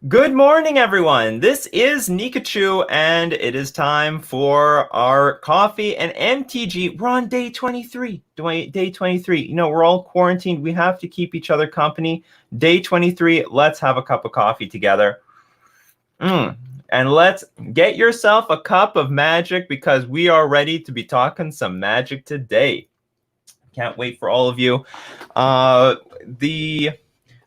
Good morning, everyone. This is Nikachu, and it is time for our Coffee and Mtg. We're on day 23. Day 23. We're all quarantined. We have to keep each other company. Day 23. Let's have a cup of coffee together. And let's get yourself a cup of magic because we are ready to be talking some magic today. Can't wait for all of you.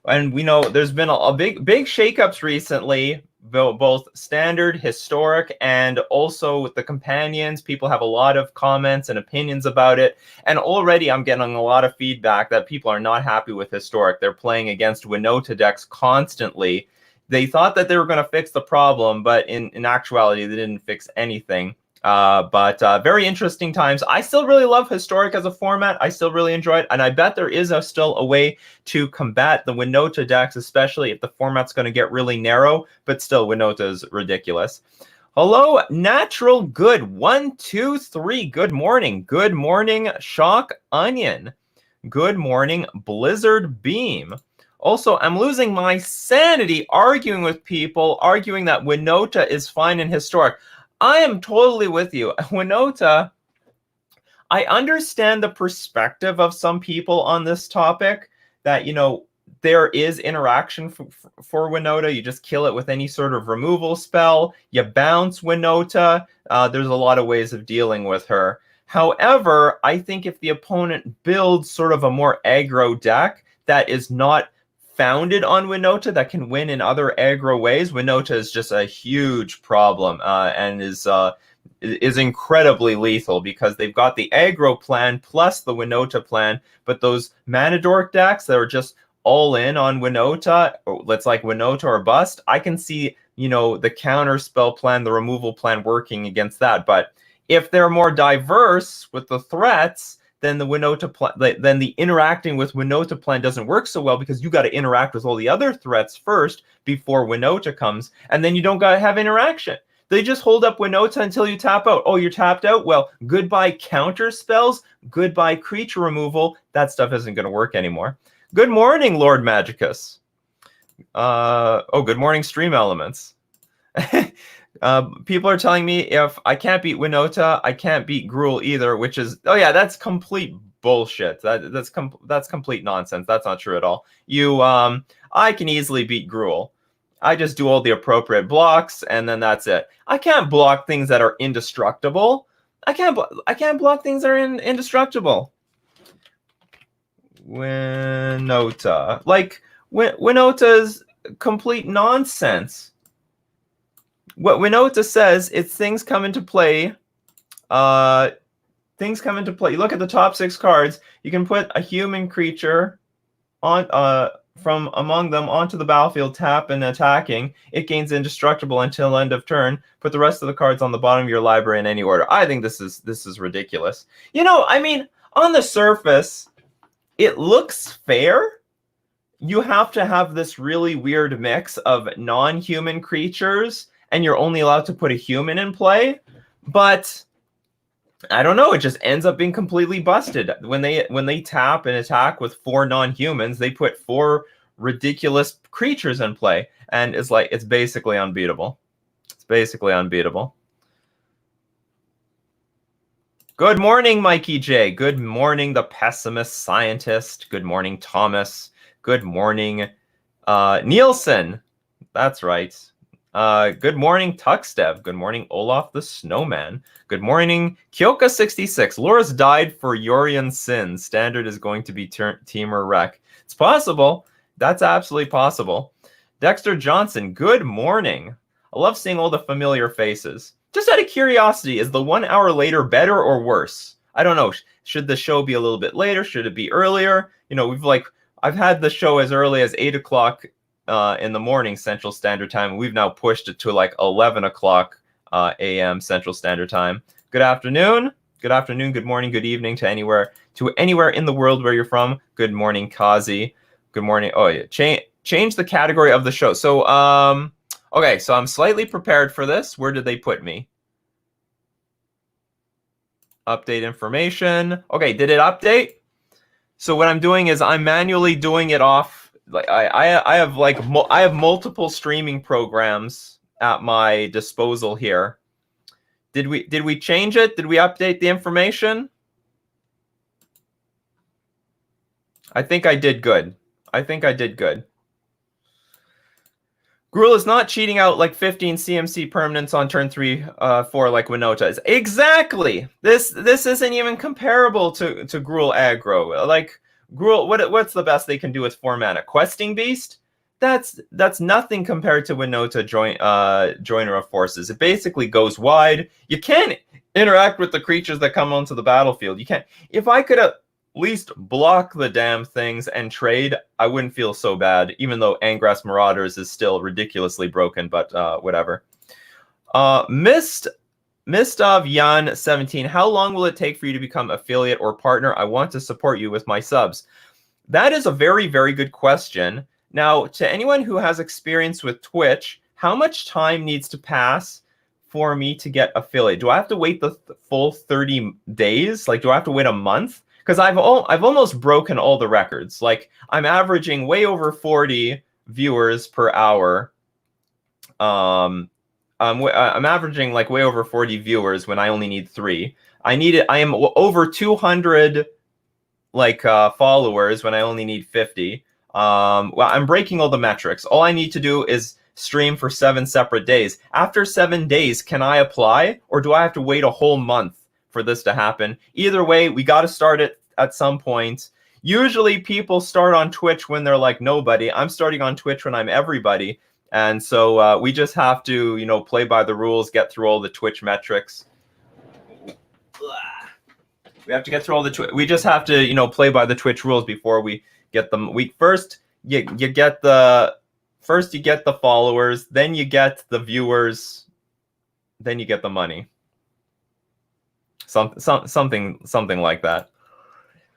And we know there's been a big shakeups recently, both standard, historic, and also with the companions. People have a lot of comments and opinions about it. And already I'm getting a lot of feedback that people are not happy with historic. They're playing against Winota decks constantly. They thought that they were going to fix the problem, but in actuality, they didn't fix anything. But very interesting times. I still really love historic as a format. I still really enjoy it, and I bet there is still a way to combat the Winota decks, especially if the format's going to get really narrow. But still, Winota is ridiculous. Hello, Natural Good 123. Good morning. Good morning, Shock Onion. Good morning, Blizzard Beam. Also, I'm losing my sanity arguing with people, arguing that Winota is fine in historic. I am totally with you. Winota, I understand the perspective of some people on this topic, that, there is interaction for Winota. You just kill it with any sort of removal spell. You bounce Winota. There's a lot of ways of dealing with her. However, I think if the opponent builds sort of a more aggro deck that is not founded on Winota, that can win in other aggro ways, Winota is just a huge problem and is incredibly lethal because they've got the aggro plan plus the Winota plan. But those mana dork decks that are just all in on Winota, let's like Winota or bust, I can see, the counter spell plan, the removal plan working against that. But if they're more diverse with the threats, then the interacting with Winota plan doesn't work so well, because you got to interact with all the other threats first before Winota comes, and then you don't got to have interaction. They just hold up Winota until you tap out. Oh, you're tapped out? Well, goodbye counter spells, goodbye creature removal. That stuff isn't going to work anymore. Good morning, Lord Magicus. Good morning, Stream Elements. People are telling me if I can't beat Winota, I can't beat Gruul either, which is, that's complete bullshit. That's complete nonsense. That's not true at all. I can easily beat Gruul. I just do all the appropriate blocks, and then that's it. I can't block things that are indestructible. I can't block things that are indestructible. Winota, Winota's complete nonsense. What Winota says, it's things come into play. Things come into play. You look at the top 6 cards. You can put a human creature on from among them onto the battlefield, tap and attacking. It gains indestructible until end of turn. Put the rest of the cards on the bottom of your library in any order. I think this is ridiculous. On the surface, it looks fair. You have to have this really weird mix of non-human creatures, and you're only allowed to put a human in play. But I don't know, it just ends up being completely busted. When they tap and attack with 4 non-humans, they put 4 ridiculous creatures in play, and it's basically unbeatable. It's basically unbeatable. Good morning, Mikey J. Good morning, the pessimist scientist. Good morning, Thomas. Good morning, Nielsen. That's right. Good morning, Tuxdev. Good morning, Olaf the Snowman. Good morning, Kyoka66. Loris died for Yorian's sins. Standard is going to be Teamer Wreck. It's possible. That's absolutely possible. Dexter Johnson, good morning. I love seeing all the familiar faces. Just out of curiosity, is the 1 hour later better or worse? I don't know. Should the show be a little bit later? Should it be earlier? I've had the show as early as 8 o'clock in the morning Central Standard Time. We've now pushed it to 11 o'clock a.m. Central Standard Time. Good afternoon. Good afternoon. Good morning. Good evening to anywhere in the world where you're from. Good morning, Kazi. Good morning. Oh yeah, change the category of the show. So okay, so I'm slightly prepared for this. Where did they put me? Update information. Okay, did it update? So what I'm doing is I'm manually doing it off like I have like I have multiple streaming programs at my disposal here. Did we change it? Did we update the information? I think I did good. I think I did good. Gruul is not cheating out like 15 CMC permanents on turn 3, 4 like Winota is. Exactly. This isn't even comparable to Gruul aggro. Like Gruul, what's the best they can do with 4 mana? Questing Beast? That's nothing compared to Winota Joiner of Forces. It basically goes wide. You can't interact with the creatures that come onto the battlefield. You can't. If I could at least block the damn things and trade, I wouldn't feel so bad, even though Angrass Marauders is still ridiculously broken, but whatever. Mist of Yan 17, how long will it take for you to become affiliate or partner? I want to support you with my subs. That is a very, very good question. Now, to anyone who has experience with Twitch, how much time needs to pass for me to get affiliate? Do I have to wait the full 30 days? Like, do I have to wait a month? Because I've almost broken all the records. Like, I'm averaging way over 40 viewers per hour. I'm averaging like way over 40 viewers when I only need 3. I am over 200 like followers when I only need 50. Well, I'm breaking all the metrics. All I need to do is stream for 7 separate days. After 7 days, can I apply, or do I have to wait a whole month for this to happen? Either way, we got to start it at some point. Usually people start on Twitch when they're like nobody. I'm starting on Twitch when I'm everybody. And so we just have to, you know, play by the rules, get through all the Twitch metrics. We have to get through all the we just have to, you know, play by the Twitch rules before we get them. You get the followers, then you get the viewers, then you get the money. Something like that.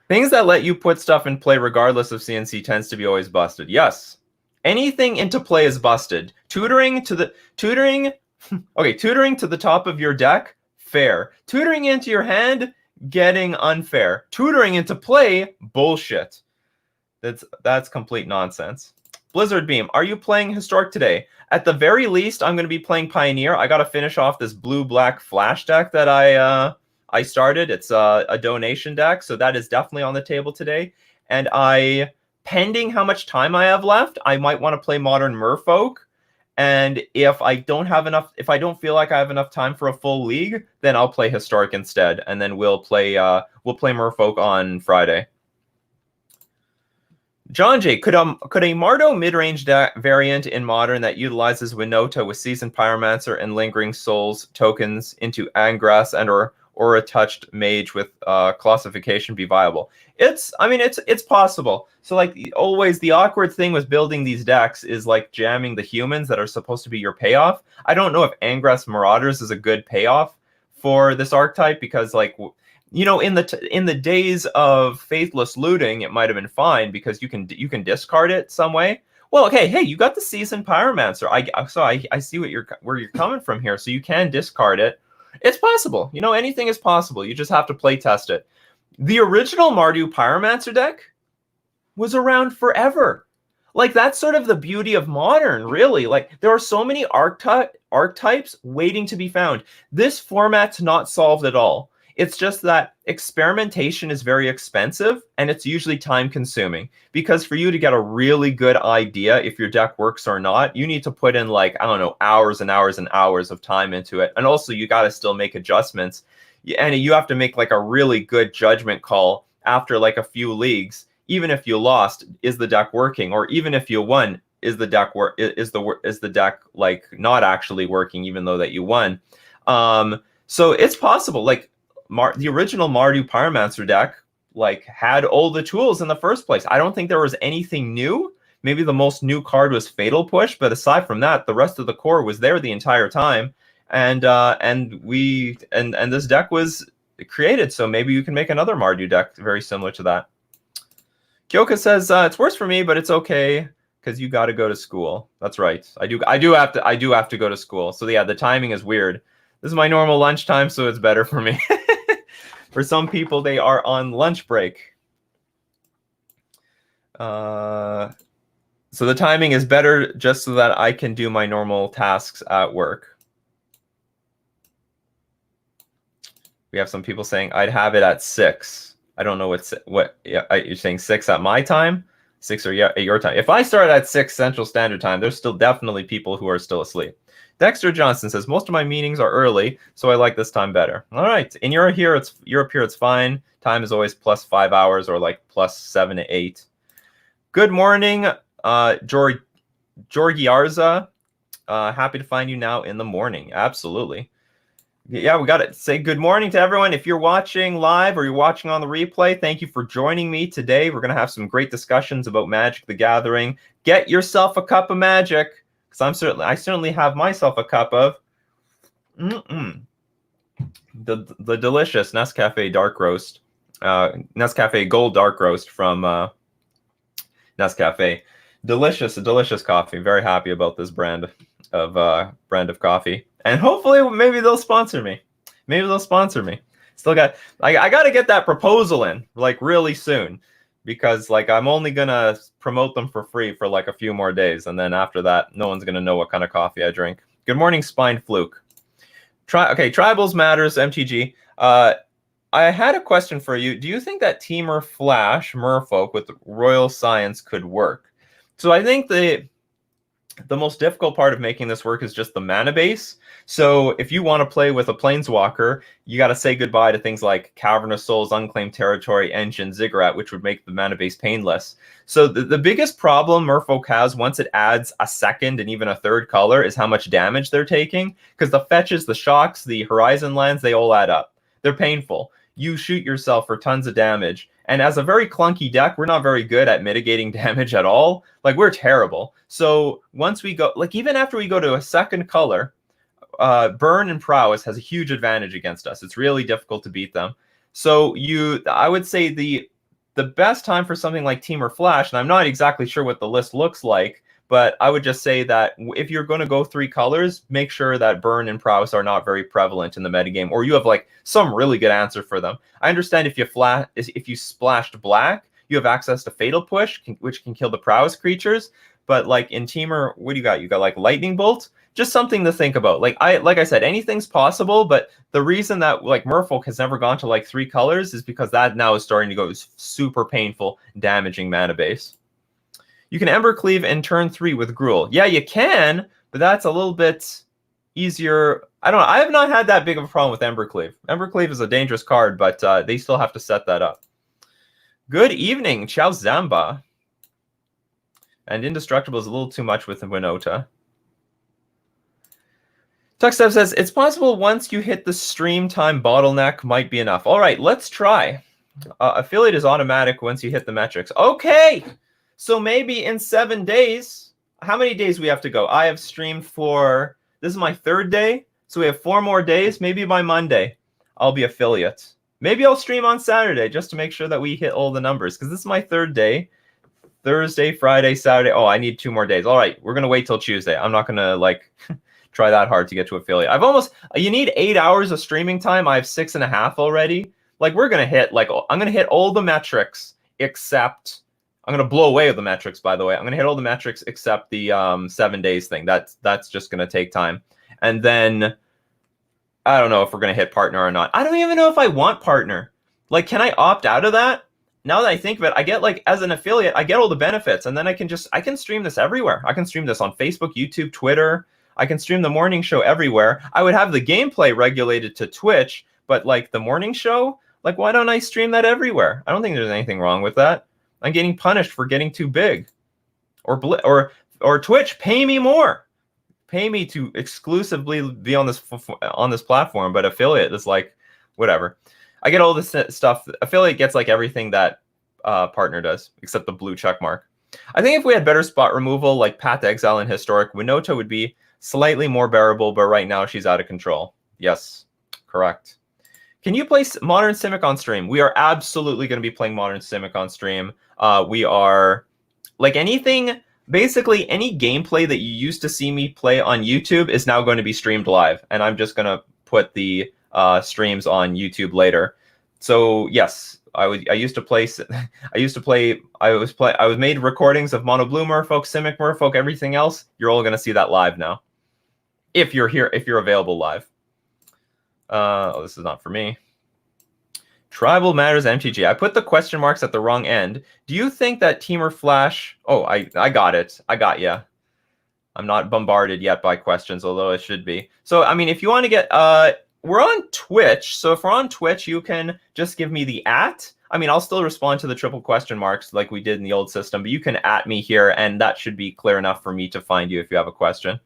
Things that let you put stuff in play regardless of CNC tends to be always busted. Yes. Anything into play is busted. Tutoring to the top of your deck, fair. Tutoring into your hand, getting unfair. Tutoring into play, bullshit. That's complete nonsense. Blizzard Beam, are you playing Historic today? At the very least, I'm going to be playing Pioneer. I got to finish off this blue-black flash deck that I started. It's a donation deck, so that is definitely on the table today. And pending how much time I have left, I might want to play Modern Merfolk. And if I don't feel like I have enough time for a full league, then I'll play Historic instead, and then we'll play Merfolk on Friday. John J, could a Mardo mid-range variant in Modern that utilizes Winota with Seasoned Pyromancer and Lingering Souls tokens into Angrass and or a touched mage with classification be viable? It's possible. So like always, the awkward thing with building these decks is like jamming the humans that are supposed to be your payoff. I don't know if Angrass Marauders is a good payoff for this archetype, because like, you know, in the days of faithless looting, it might have been fine because you can discard it some way. Well, okay, hey, you got the Seasoned Pyromancer. I see where you're coming from here. So you can discard it. It's possible. You know, anything is possible. You just have to play test it. The original Mardu Pyromancer deck was around forever. Like, that's sort of the beauty of Modern, really. Like, there are so many archetypes waiting to be found. This format's not solved at all. It's just that experimentation is very expensive, and it's usually time-consuming. Because for you to get a really good idea if your deck works or not, you need to put in, like, I don't know, hours and hours and hours of time into it. And also, you got to still make adjustments. And you have to make, like, a really good judgment call after, like, a few leagues. Even if you lost, is the deck working? Or even if you won, is the deck like not actually working, even though that you won? So it's possible. Like, the original Mardu Pyromancer deck like had all the tools in the first place. I don't think there was anything new. Maybe the most new card was Fatal Push, but aside from that, the rest of the core was there the entire time. And this deck was created, so maybe you can make another Mardu deck very similar to that. Kyoka says it's worse for me, but it's okay because you got to go to school. That's right. I do have to go to school. So yeah, the timing is weird. This is my normal lunchtime, so it's better for me. For some people, they are on lunch break. So the timing is better just so that I can do my normal tasks at work. We have some people saying I'd have it at 6. I don't know what you're saying. 6 at my time, 6 or at your time. If I start at 6 Central Standard Time, there's still definitely people who are still asleep. Dexter Johnson says most of my meetings are early, so I like this time better. All right, in Europe here, it's fine. Time is always plus 5 hours or like plus 7 to 8. Good morning, Georgiarza. Happy to find you now in the morning. Absolutely. Yeah, we got to say good morning to everyone. If you're watching live or you're watching on the replay, thank you for joining me today. We're going to have some great discussions about Magic the Gathering. Get yourself a cup of Magic, because I certainly have myself a cup of the delicious Nescafe dark roast, Nescafe Gold dark roast from Nescafe. Delicious coffee. Very happy about this brand of coffee. And hopefully, maybe they'll sponsor me. Still got, I got to get that proposal in like really soon, because like I'm only gonna promote them for free for like a few more days, and then after that, no one's gonna know what kind of coffee I drink. Good morning, Spine Fluke. Tribals matters, MTG. I had a question for you. Do you think that Teamer Flash Merfolk with Royal Science could work? So I think the most difficult part of making this work is just the mana base. So if you want to play with a Planeswalker, you got to say goodbye to things like Cavernous Souls, Unclaimed Territory, Engine, Ziggurat, which would make the mana base painless. So the biggest problem Merfolk has once it adds a second and even a third color is how much damage they're taking, because the fetches, the shocks, the Horizon lands, they all add up. They're painful. You shoot yourself for tons of damage. And as a very clunky deck, we're not very good at mitigating damage at all. Like, we're terrible. So once we go, like even after we go to a second color, Burn and Prowess has a huge advantage against us. It's really difficult to beat them. So I would say the best time for something like Teamer Flash, and I'm not exactly sure what the list looks like, but I would just say that if you're going to go 3 colors, make sure that Burn and Prowess are not very prevalent in the metagame, or you have like some really good answer for them. I understand if you splashed black, you have access to Fatal Push, which can kill the Prowess creatures. But like in Teamer, what do you got? You got like Lightning Bolt. Just something to think about. Like I said, anything's possible. But the reason that like Merfolk has never gone to like 3 colors is because that now is starting to go super painful, damaging mana base. You can Embercleave in turn 3 with Gruul. Yeah, you can, but that's a little bit easier. I don't know. I have not had that big of a problem with Embercleave. Embercleave is a dangerous card, but they still have to set that up. Good evening, Ciao Zamba. And Indestructible is a little too much with Winota. Tuxstep says, it's possible once you hit the stream time bottleneck might be enough. All right, let's try. Affiliate is automatic once you hit the metrics. Okay! So maybe in 7 days, how many days we have to go? I have streamed for, this is my 3rd day, so we have 4 more days. Maybe by Monday, I'll be affiliate. Maybe I'll stream on Saturday just to make sure that we hit all the numbers, because this is my 3rd day. Thursday, Friday, Saturday. Oh, I need 2 more days. All right, we're going to wait till Tuesday. I'm not going to, like, try that hard to get to affiliate. You need 8 hours of streaming time. I have 6.5 already. Like, we're going to hit, like, I'm going to hit all the metrics except... I'm going to blow away with the metrics, by the way. I'm going to hit all the metrics except the 7 days thing. That's just going to take time. And then I don't know if we're going to hit partner or not. I don't even know if I want partner. Like, can I opt out of that? Now that I think of it, I get, like, as an affiliate, I get all the benefits. And then I can stream this everywhere. I can stream this on Facebook, YouTube, Twitter. I can stream the morning show everywhere. I would have the gameplay regulated to Twitch, but, like, the morning show, like, why don't I stream that everywhere? I don't think there's anything wrong with that. I'm getting punished for getting too big. Or Twitch, pay me more. Pay me to exclusively be on this platform, but affiliate is like, whatever. I get all this stuff. Affiliate gets like everything that partner does, except the blue check mark. I think if we had better spot removal, like Path to Exile and Historic, Winota would be slightly more bearable, but right now she's out of control. Yes, correct. Can you play Modern Simic on stream? We are absolutely going to be playing Modern Simic on stream. We are, like, anything, basically any gameplay that you used to see me play on YouTube is now going to be streamed live. And I'm just going to put the streams on YouTube later. So, yes, I used to play. I was made recordings of Mono Blue Merfolk, Simic Merfolk, everything else. You're all gonna see that live now. If you're here, if you're available live. Oh, this is not for me. Tribal Matters MTG. I put the question marks at the wrong end. Do you think that Teamer Flash? Oh, I got it. I got ya. I'm not bombarded yet by questions, although I should be. So, I mean, if you want to get, we're on Twitch. So if we're on Twitch, you can just give me the @. I mean, I'll still respond to the triple question marks like we did in the old system, but you can @ me here, and that should be clear enough for me to find you if you have a question.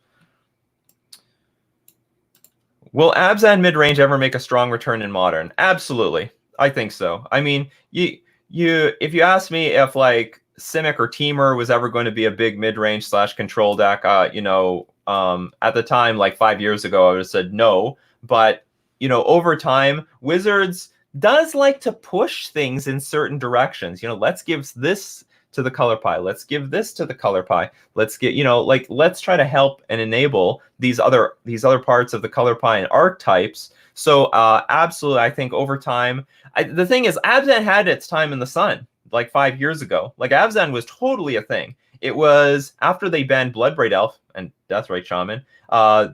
Will Abzan mid-range ever make a strong return in Modern? Absolutely. I think so. I mean, if you ask me if like Simic or Teamer was ever going to be a big mid-range / control deck, at the time, like 5 years ago, I would have said no. But, over time, Wizards does like to push things in certain directions. Let's give this to the color pie. Let's give this to the color pie. Let's get, let's try to help and enable these other parts of the color pie and archetypes. So absolutely, I think over time, the thing is, Abzan had its time in the sun like 5 years ago. Like Abzan was totally a thing. It was after they banned Bloodbraid Elf and Deathrite Shaman.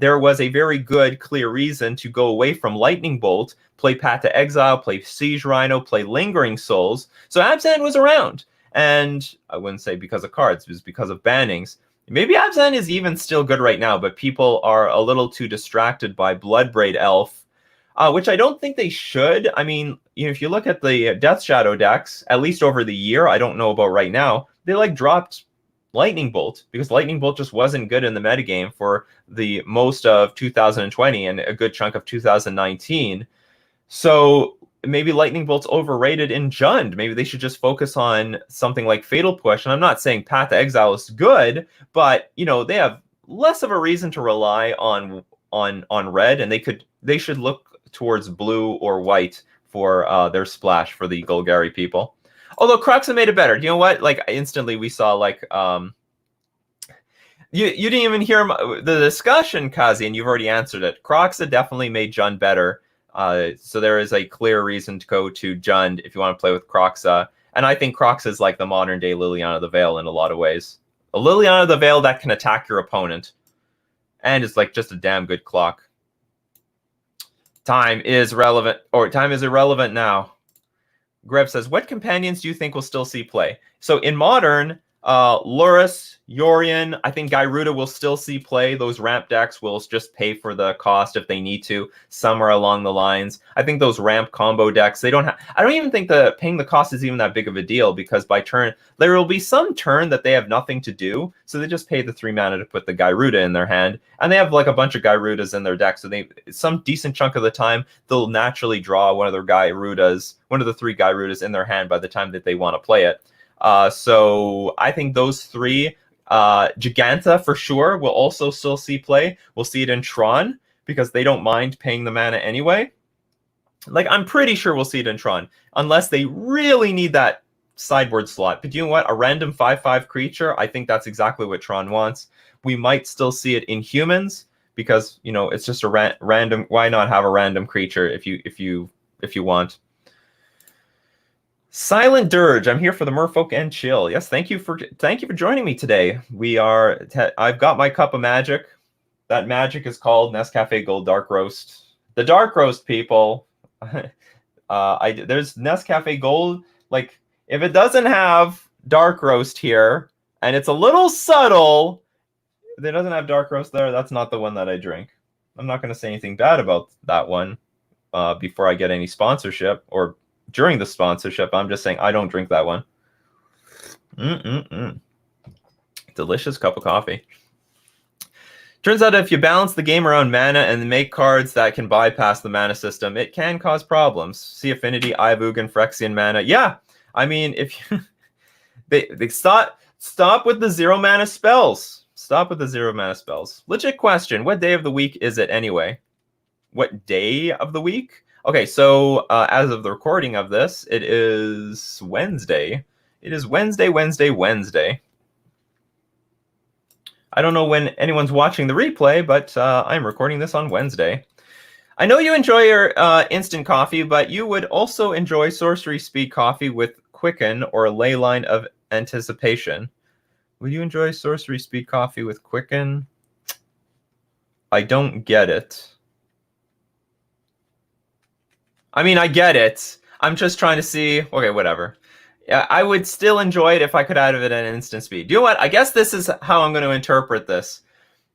There was a very good, clear reason to go away from Lightning Bolt, play Path to Exile, play Siege Rhino, play Lingering Souls. So Abzan was around. And I wouldn't say because of cards, it was because of bannings. Maybe Abzan is even still good right now, but people are a little too distracted by Bloodbraid Elf, which I don't think they should. I mean, if you look at the Death Shadow decks, at least over the year, I don't know about right now, they like dropped Lightning Bolt because Lightning Bolt just wasn't good in the metagame for the most of 2020 and a good chunk of 2019. So maybe Lightning Bolt's overrated in Jund. Maybe they should just focus on something like Fatal Push. And I'm not saying Path to Exile is good, but they have less of a reason to rely on red, and they should look towards blue or white for their splash for the Golgari people. Although Croxa made it better. You know what? Like instantly we saw like you didn't even hear the discussion, Kazi, and you've already answered it. Croxa definitely made Jund better. So there is a clear reason to go to Jund if you want to play with Croxa. And I think Croxa is like the modern day Liliana of the Veil in a lot of ways. A Liliana of the Veil that can attack your opponent. And it's like just a damn good clock. Time is irrelevant now. Greb says, what companions do you think will still see play? So in Modern, Lurrus, Yorion, I think Gyruda will still see play. Those ramp decks will just pay for the cost if they need to, somewhere along the lines. I think those ramp combo decks, I don't even think paying the cost is even that big of a deal, because by turn, there will be some turn that they have nothing to do, so they just pay the 3 mana to put the Gyruda in their hand, and they have like a bunch of Gyrudas in their deck, so some decent chunk of the time, they'll naturally draw one of the 3 Gyrudas in their hand by the time that they want to play it. So I think those 3, Giganta for sure will also still see play. We'll see it in Tron because they don't mind paying the mana anyway. Like I'm pretty sure we'll see it in Tron unless they really need that sideboard slot. But you know what? A random 5/5 creature, I think that's exactly what Tron wants. We might still see it in humans because it's just a random. Why not have a random creature if you want? Silent Dirge, I'm here for the Merfolk and chill. Yes, thank you for joining me today. I've got my cup of magic. That magic is called Nescafe Gold Dark Roast. The Dark Roast, people. There's Nescafe Gold. Like, if it doesn't have Dark Roast here, and it's a little subtle, if it doesn't have Dark Roast there, that's not the one that I drink. I'm not going to say anything bad about that one before I get any sponsorship or during the sponsorship. I'm just saying I don't drink that one. Delicious cup of coffee. Turns out if you balance the game around mana and make cards that can bypass the mana system, it can cause problems. See Affinity, Ivug, Phyrexian mana. Yeah, I mean, if you they stop with the 0 mana spells. Stop with the 0 mana spells. Legit question. What day of the week is it anyway? What day of the week? Okay, so as of the recording of this, it is Wednesday. It is Wednesday. I don't know when anyone's watching the replay, but I'm recording this on Wednesday. I know you enjoy your instant coffee, but you would also enjoy sorcery speed coffee with Quicken or Ley Line of Anticipation. Would you enjoy sorcery speed coffee with Quicken? I don't get it. I mean, I get it. I'm just trying to see. Okay, whatever. Yeah, I would still enjoy it if I could add it at instant speed. You know what? I guess this is how I'm going to interpret this.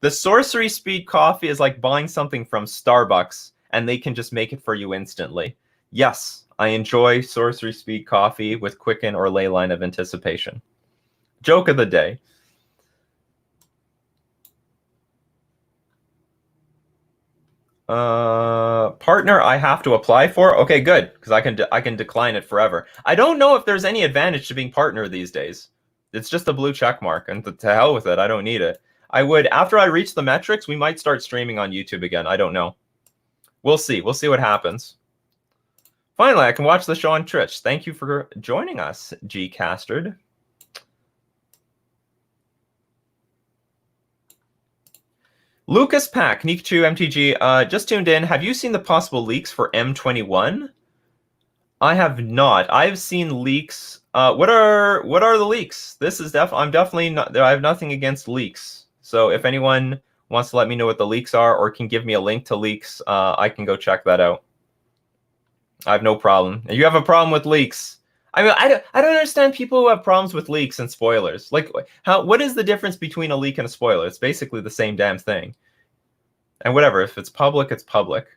The sorcery speed coffee is like buying something from Starbucks and they can just make it for you instantly. Yes, I enjoy sorcery speed coffee with Quicken or Ley Line of Anticipation. Joke of the day. Partner I have to apply for? Okay, good, because I can decline it forever. I don't know if there's any advantage to being partner these days. It's just a blue check mark, and to hell with it. I don't need it. I would, after I reach the metrics, we might start streaming on YouTube again. I don't know. We'll see. We'll see what happens. Finally, I can watch the show on Twitch. Thank you for joining us, G Castard. Lucas Pack, Nikachu MTG, just tuned in. Have you seen the possible leaks for M21? I have not. I've seen leaks. What are the leaks? This is I'm definitely not. I have nothing against leaks. So if anyone wants to let me know what the leaks are or can give me a link to leaks, I can go check that out. I have no problem. You have a problem with leaks. I mean, I don't understand people who have problems with leaks and spoilers. Like, what is the difference between a leak and a spoiler? It's basically the same damn thing. And whatever, if it's public, it's public.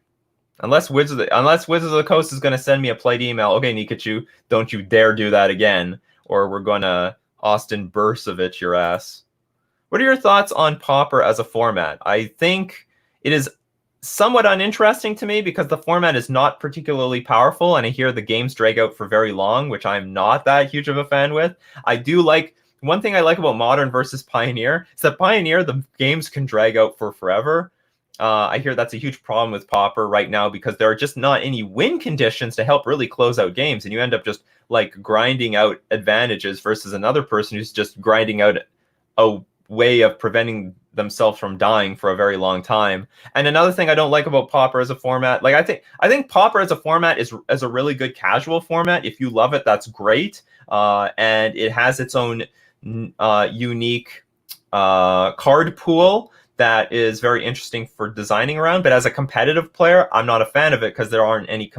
Unless Wizards of the Coast is going to send me a plate email, okay, Nikachu, don't you dare do that again, or we're going to Austin Bursovich your ass. What are your thoughts on Pauper as a format? I think it is somewhat uninteresting to me because the format is not particularly powerful, and I hear the games drag out for very long, which I'm not that huge of a fan with. I do like, one thing I like about Modern versus Pioneer is that Pioneer, the games can drag out for forever. I hear that's a huge problem with Pauper right now because there are just not any win conditions to help really close out games, and you end up just like grinding out advantages versus another person who's just grinding out a way of preventing themselves from dying for a very long time. And another thing I don't like about Pauper as a format, like I think Pauper as a format is a really good casual format. If you love it, that's great, and it has its own unique card pool that is very interesting for designing around. But as a competitive player, I'm not a fan of it because there aren't any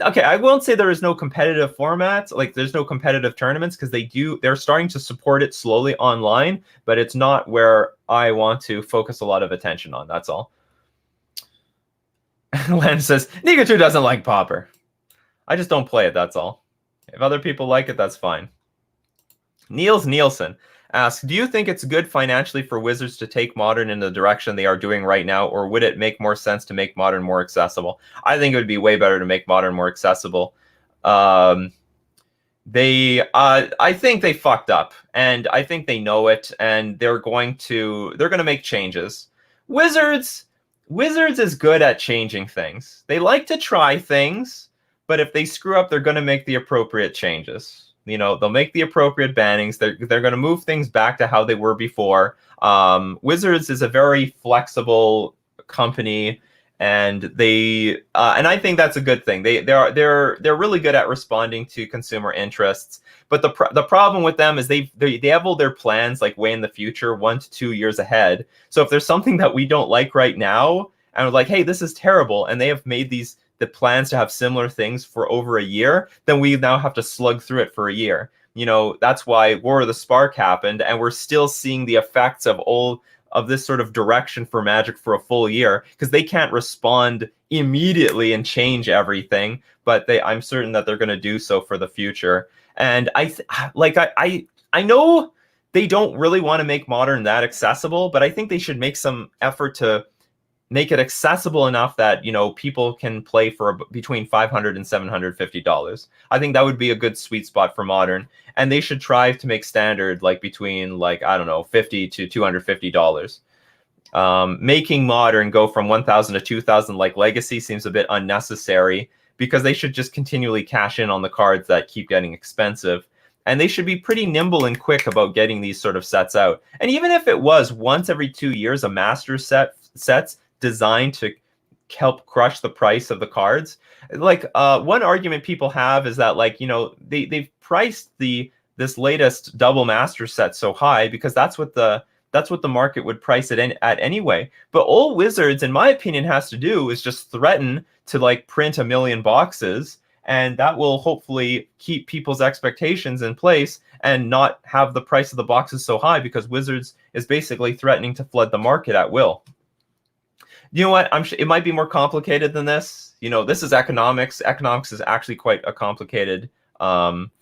okay, I won't say there is no competitive formats, like there's no competitive tournaments, because they're starting to support it slowly online, but it's not where I want to focus a lot of attention on. That's all. Len says, Nikachu doesn't like Pauper. I just don't play it, that's all. If other people like it, that's fine. Niels Nielsen asks, do you think it's good financially for Wizards to take Modern in the direction they are doing right now, or would it make more sense to make Modern more accessible? I think it would be way better to make Modern more accessible. I think they fucked up, and I think they know it, and they're going to make changes. Wizards is good at changing things. They like to try things, but if they screw up, they're going to make the appropriate changes. You know, they'll make the appropriate bannings. They're going to move things back to how they were before. Wizards is a very flexible company, and and I think that's a good thing. They're really good at responding to consumer interests. But the problem with them is they have all their plans like way in the future, 1 to 2 years ahead. So if there's something that we don't like right now, and we're like, hey, this is terrible, and they have made the plans to have similar things for over a year, then we now have to slug through it for a year. You know, that's why War of the Spark happened, and we're still seeing the effects of all of this sort of direction for Magic for a full year, because they can't respond immediately and change everything, but I'm certain that they're going to do so for the future. And I know they don't really want to make Modern that accessible, but I think they should make some effort to make it accessible enough that, you know, people can play for between $500 and $750. I think that would be a good sweet spot for Modern, and they should try to make Standard like between, like, I don't know, $50 to $250. Making Modern go from 1,000 to 2,000 like Legacy seems a bit unnecessary, because they should just continually cash in on the cards that keep getting expensive. And they should be pretty nimble and quick about getting these sort of sets out. And even if it was once every 2 years, a master sets designed to help crush the price of the cards. Like one argument people have is that, like, you know, they've priced this latest double master set so high because that's what the market would price it at anyway. But all Wizards, in my opinion, has to do is just threaten to like print 1 million boxes, and that will hopefully keep people's expectations in place and not have the price of the boxes so high, because Wizards is basically threatening to flood the market at will. You know what? It might be more complicated than this. You know, this is economics. Economics is actually quite a complicated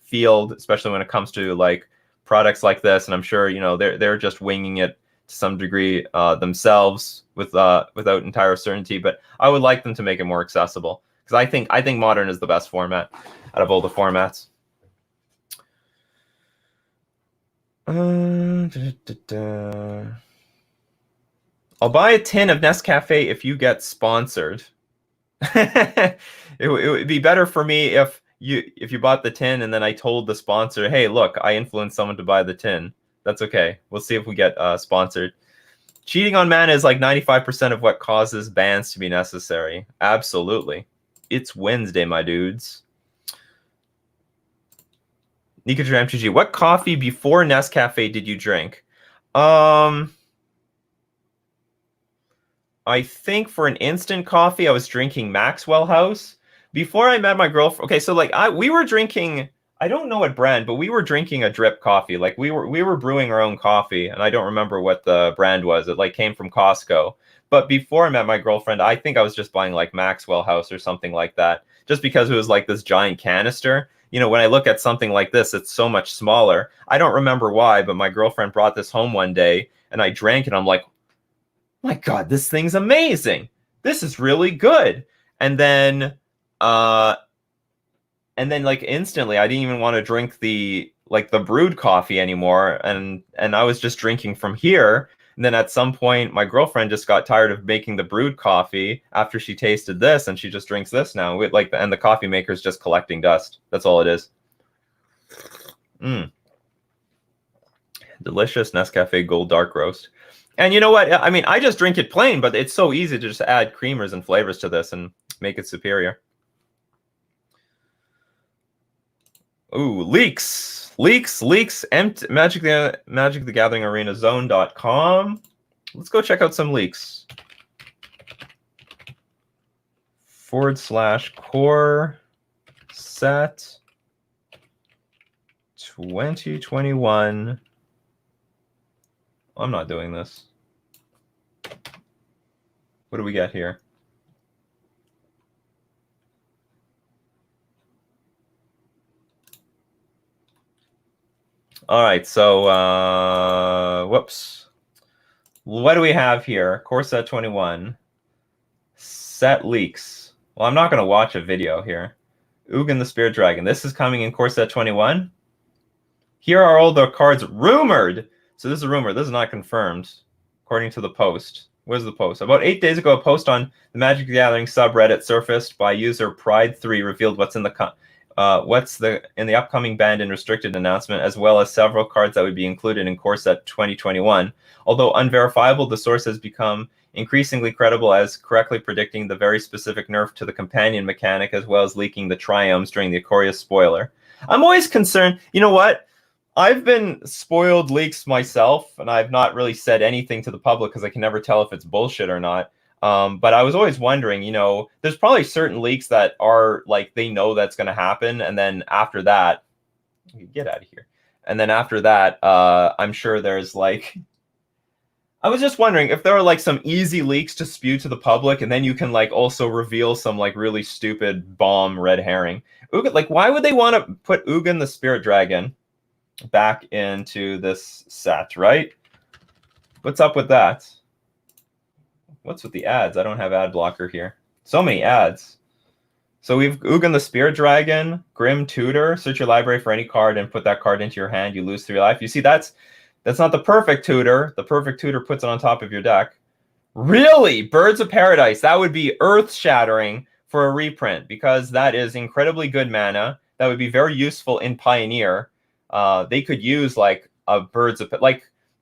field, especially when it comes to like products like this. And I'm sure, you know, they're just winging it to some degree themselves without entire certainty. But I would like them to make it more accessible, because I think Modern is the best format out of all the formats. I'll buy a tin of Nescafe if you get sponsored. it would be better for me if you bought the tin and then I told the sponsor, hey, look, I influenced someone to buy the tin. That's okay. We'll see if we get sponsored. Cheating on mana is like 95% of what causes bans to be necessary. Absolutely. It's Wednesday, my dudes. Nikachu Mtg, what coffee before Nescafe did you drink? I think for an instant coffee, I was drinking Maxwell House. Before I met my girlfriend, okay, so like we were drinking, I don't know what brand, but we were drinking a drip coffee. Like we were brewing our own coffee, and I don't remember what the brand was. It like came from Costco. But before I met my girlfriend, I think I was just buying like Maxwell House or something like that, just because it was like this giant canister. You know, when I look at something like this, it's so much smaller. I don't remember why, but my girlfriend brought this home one day, and I drank it. I'm like, my God, this thing's amazing. This is really good. And then like instantly, I didn't even want to drink the brewed coffee anymore. And I was just drinking from here. And then at some point, my girlfriend just got tired of making the brewed coffee after she tasted this, and she just drinks this now. And the coffee maker is just collecting dust. That's all it is. Delicious Nescafe Gold Dark Roast. And you know what? I mean, I just drink it plain, but it's so easy to just add creamers and flavors to this and make it superior. Ooh, leaks. Magic the Gathering Arena Zone.com. Let's go check out some leaks. /core set 2021. I'm not doing this. What do we get here? All right, so whoops. What do we have here? Core set 21. Set leaks. Well, I'm not going to watch a video here. Ugin the Spirit Dragon. This is coming in Core set 21. Here are all the cards rumored. So this is a rumor. This is not confirmed, according to the post. Where's the post? About 8 days ago, a post on the Magic the Gathering subreddit surfaced by user Pride3 revealed what's in the upcoming banned and restricted announcement, as well as several cards that would be included in Core Set 2021. Although unverifiable, the source has become increasingly credible as correctly predicting the very specific nerf to the companion mechanic, as well as leaking the triomes during the Ikoria spoiler. I'm always concerned. You know what? I've been spoiled leaks myself, and I've not really said anything to the public because I can never tell if it's bullshit or not. But I was always wondering, you know, there's probably certain leaks that are like, they know that's going to happen. And then after that, get out of here. And then after that, I'm sure there's like, I was just wondering if there are like some easy leaks to spew to the public, and then you can like also reveal some like really stupid bomb red herring. Ugin, like, why would they want to put Ugin the Spirit Dragon back into this set, right? What's up with that? What's with the ads? I don't have ad blocker here. So many ads. So we've Ugin the Spirit Dragon, Grim Tutor. Search your library for any card and put that card into your hand. You lose 3 life. You see, that's not the perfect tutor. The perfect tutor puts it on top of your deck. Really? Birds of Paradise. That would be earth-shattering for a reprint, because that is incredibly good mana. That would be very useful in Pioneer. They could use like a Birds of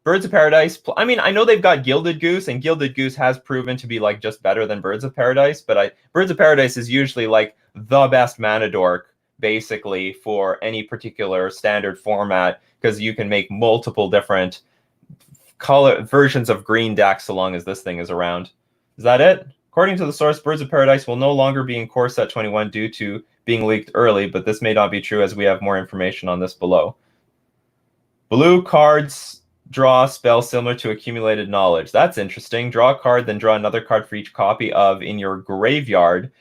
Birds of Paradise, I mean, I know they've got Gilded Goose, and Gilded Goose has proven to be like just better than Birds of Paradise, but Birds of Paradise is usually like the best mana dork, basically, for any particular standard format, because you can make multiple different color versions of green decks so long as this thing is around. Is that it? According to the source, Birds of Paradise will no longer be in Core Set 21 due to being leaked early, but this may not be true as we have more information on this below. Blue cards draw a spell similar to Accumulated Knowledge. That's interesting. Draw a card, then draw another card for each copy of in your graveyard.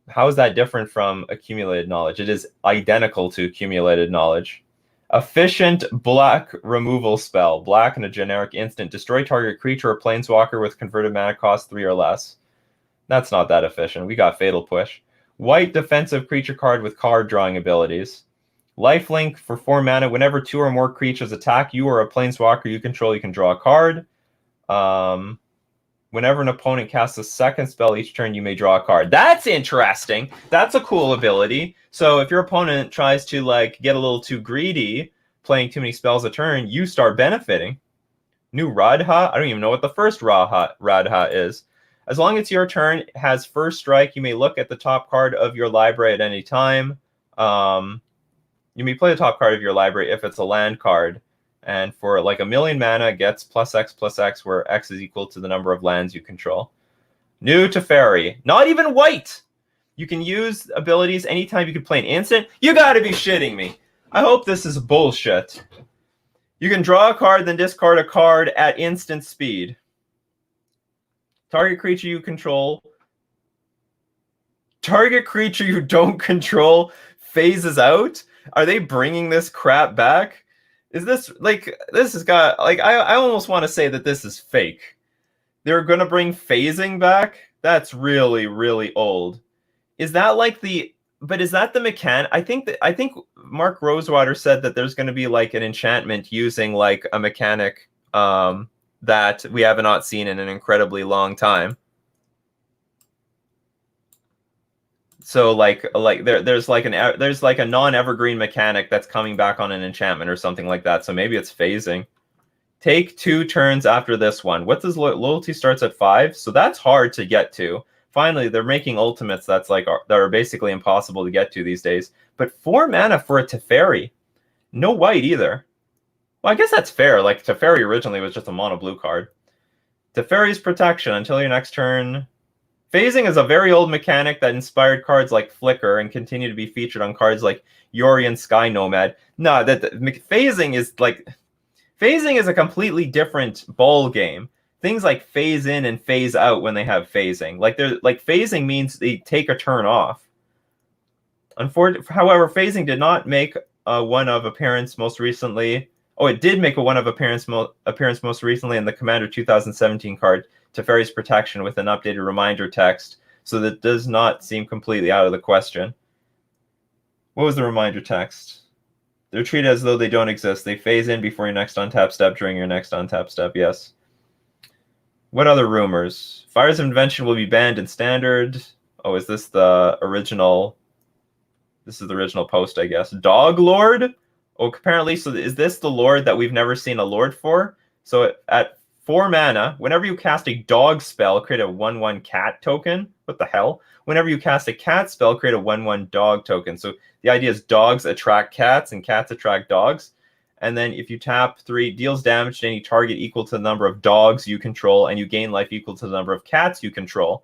How is that different from Accumulated Knowledge? It is identical to Accumulated Knowledge. Efficient black removal spell. Black and a generic instant. Destroy target creature or planeswalker with converted mana cost 3 or less. That's not that efficient. We got Fatal Push. White defensive creature card with card drawing abilities. Lifelink for 4 mana. Whenever 2 or more creatures attack you or a planeswalker you control, you can draw a card. Whenever an opponent casts a second spell each turn, you may draw a card. That's interesting. That's a cool ability. So if your opponent tries to like get a little too greedy, playing too many spells a turn, you start benefiting. New Radha? I don't even know what the first Radha is. As long as your turn has first strike, you may look at the top card of your library at any time. You may play the top card of your library if it's a land card. And for like 1,000,000 mana, it gets +X/+X, where X is equal to the number of lands you control. New Teferi. Not even white! You can use abilities anytime you can play an instant. You gotta be shitting me. I hope this is bullshit. You can draw a card, then discard a card at instant speed. Target creature you control. Target creature you don't control phases out? Are they bringing this crap back? Is this, like, this has got, like, I almost want to say that this is fake. They're going to bring phasing back? That's really, really old. Is that like but is that the mechanic? I think Mark Rosewater said that there's going to be like an enchantment using like a mechanic that we have not seen in an incredibly long time. So like there's like a non-evergreen mechanic that's coming back on an enchantment or something like that. So maybe it's phasing. Take 2 turns after this one. What does loyalty starts at 5? So that's hard to get to. Finally, they're making ultimates that are basically impossible to get to these days. But 4 mana for a Teferi. No white either. Well, I guess that's fair. Like, Teferi originally was just a mono blue card. Teferi's protection until your next turn. Phasing is a very old mechanic that inspired cards like Flicker and continue to be featured on cards like Yori and Sky Nomad. No, phasing is a completely different ball game. Things like phase in and phase out when they have phasing. Phasing means they take a turn off. However, phasing did not make a one of appearance most recently. Oh, it did make a one of appearance most recently in the Commander 2017 card, Teferi's Protection, with an updated reminder text. So that does not seem completely out of the question. What was the reminder text? They're treated as though they don't exist. They phase in before your next untap step, during your next untap step. Yes. What other rumors? Fires of Invention will be banned in Standard. Oh, is this the original? This is the original post, I guess. Dog Lord? Oh, apparently, so is this the Lord that we've never seen a Lord for? So at 4 mana, whenever you cast a dog spell, create a 1/1 cat token. What the hell? Whenever you cast a cat spell, create a 1/1 dog token. So the idea is dogs attract cats and cats attract dogs. And then if you tap 3, deals damage to any target equal to the number of dogs you control, and you gain life equal to the number of cats you control.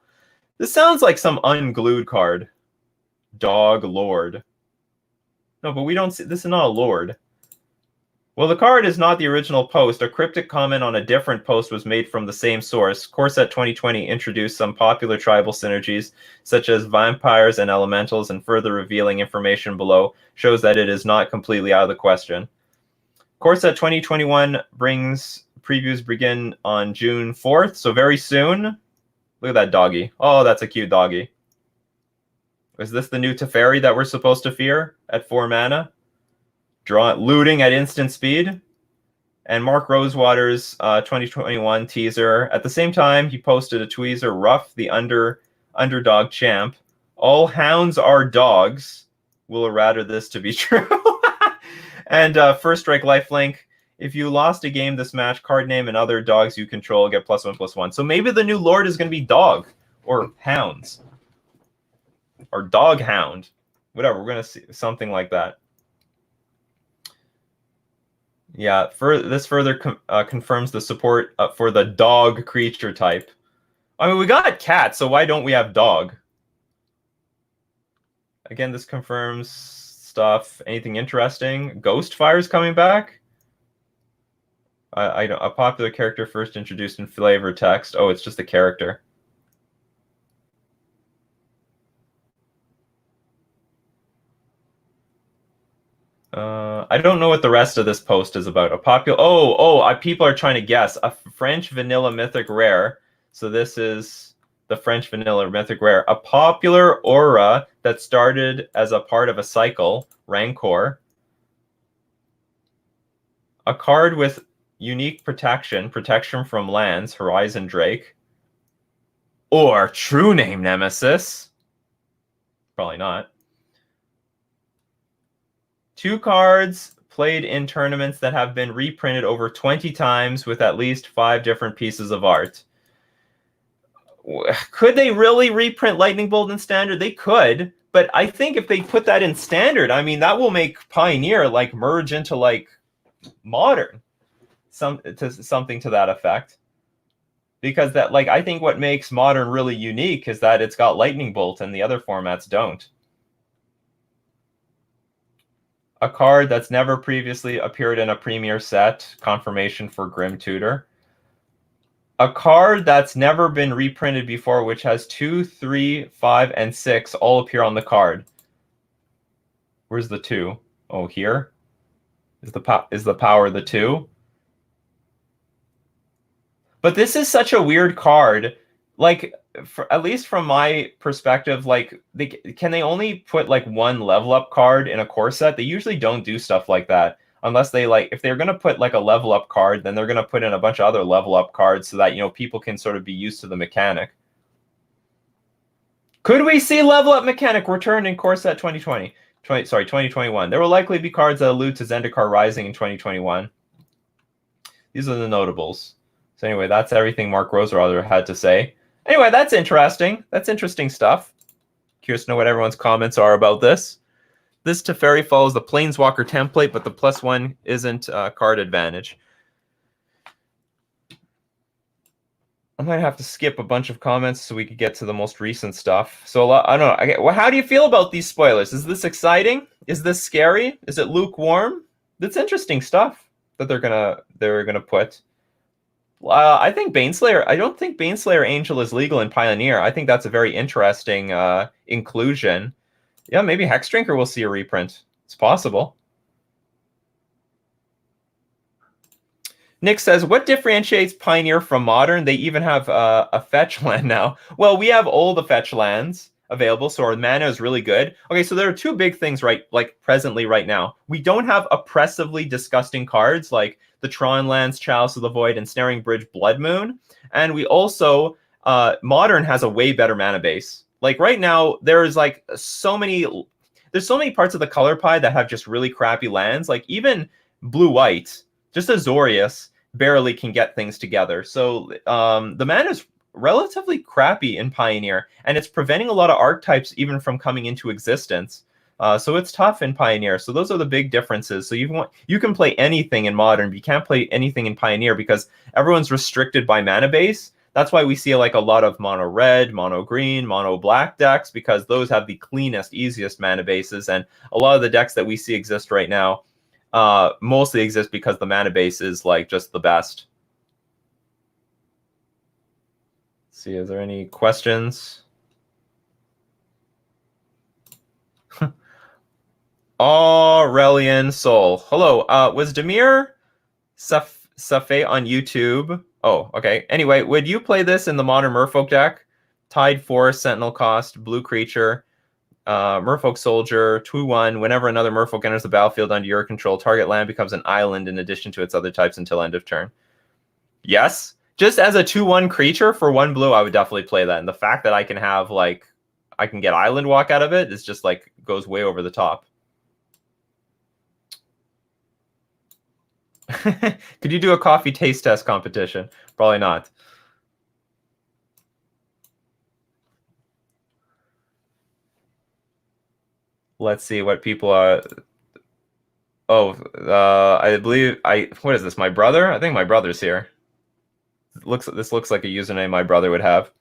This sounds like some unglued card. Dog Lord. No, but we don't see, this is not a Lord. Well, the card is not the original post. A cryptic comment on a different post was made from the same source. Core Set 2020 introduced some popular tribal synergies, such as vampires and elementals, and further revealing information below shows that it is not completely out of the question. Core Set 2021 previews begin on June 4th, so very soon. Look at that doggy. Oh, that's a cute doggy. Is this the new Teferi that we're supposed to fear at 4 mana? Looting at instant speed. And Mark Rosewater's 2021 teaser. At the same time, he posted a tweezer, Ruff, the underdog champ. All hounds are dogs. Will rather this to be true. And First Strike Lifelink. If you lost a game this match, card name and other dogs you control get +1/+1. So maybe the new Lord is going to be dog or hounds or dog hound. Whatever, we're going to see something like that. Yeah, this further confirms the support for the dog creature type. I mean, we got cat, so why don't we have dog? Again, this confirms stuff. Anything interesting? Ghostfire's coming back? I don't. A popular character first introduced in flavor text. Oh, it's just a character. I don't know what the rest of this post is about. A popular. People are trying to guess. A French vanilla mythic rare. So this is the French vanilla mythic rare. A popular aura that started as a part of a cycle. Rancor. A card with unique protection from lands, Horizon Drake. Or true name Nemesis. Probably not. 2 cards played in tournaments that have been reprinted over 20 times with at least 5 different pieces of art. Could they really reprint Lightning Bolt in Standard? They could, but I think if they put that in Standard, I mean, that will make Pioneer like merge into like Modern. Something to that effect. Because that, like, I think what makes Modern really unique is that it's got Lightning Bolt and the other formats don't. A card that's never previously appeared in a Premier set, confirmation for Grim Tutor. A card that's never been reprinted before, which has 2, 3, 5, and 6 all appear on the card. Where's the 2? Oh, here? Is the power the 2? But this is such a weird card. Like, at least from my perspective, like, can they only put like 1 level up card in a core set? They usually don't do stuff like that unless they like, if they're going to put like a level up card, then they're going to put in a bunch of other level up cards so that, you know, people can sort of be used to the mechanic. Could we see level up mechanic return in core set 2021? There will likely be cards that allude to Zendikar Rising in 2021. These are the notables. So anyway, that's everything Mark Roserather had to say. Anyway, that's interesting. That's interesting stuff. Curious to know what everyone's comments are about this. This Teferi follows the Planeswalker template, but the +1 isn't card advantage. I might have to skip a bunch of comments so we could get to the most recent stuff. So I don't know. Well, how do you feel about these spoilers? Is this exciting? Is this scary? Is it lukewarm? That's interesting stuff that they're gonna put. I think Baneslayer. I don't think Baneslayer Angel is legal in Pioneer. I think that's a very interesting inclusion. Yeah, maybe Hexdrinker will see a reprint. It's possible. Nick says, what differentiates Pioneer from Modern? They even have a fetch land now. Well, we have all the fetch lands available, so our mana is really good. Okay, so there are 2 big things presently right now. We don't have oppressively disgusting cards like the Tron lands, Chalice of the Void, and Snaring Bridge Blood Moon. And we also, Modern has a way better mana base. Like right now, there's so many parts of the color pie that have just really crappy lands. Like even blue-white, just Azorius barely can get things together. So the mana is relatively crappy in Pioneer, and it's preventing a lot of archetypes even from coming into existence. So it's tough in Pioneer. So those are the big differences. So you can play anything in Modern, but you can't play anything in Pioneer because everyone's restricted by mana base. That's why we see like a lot of mono red, mono green, mono black decks, because those have the cleanest, easiest mana bases. And a lot of the decks that we see exist right now mostly exist because the mana base is like just the best. Let's see, is there any questions? Aurelian Soul. Hello. Was Demir Safe on YouTube? Oh, okay. Anyway, would you play this in the Modern Merfolk deck? Tide Force, Sentinel cost, blue creature, Merfolk Soldier, 2/1. Whenever another Merfolk enters the battlefield under your control, target land becomes an island in addition to its other types until end of turn. Yes. Just as a 2/1 creature for 1 blue, I would definitely play that. And the fact that I can have I can get Island Walk out of it is just goes way over the top. Could you do a coffee taste test competition? Probably not. Let's see what people are. Oh, I believe what is this? My brother? I think my brother's here. This looks like a username my brother would have.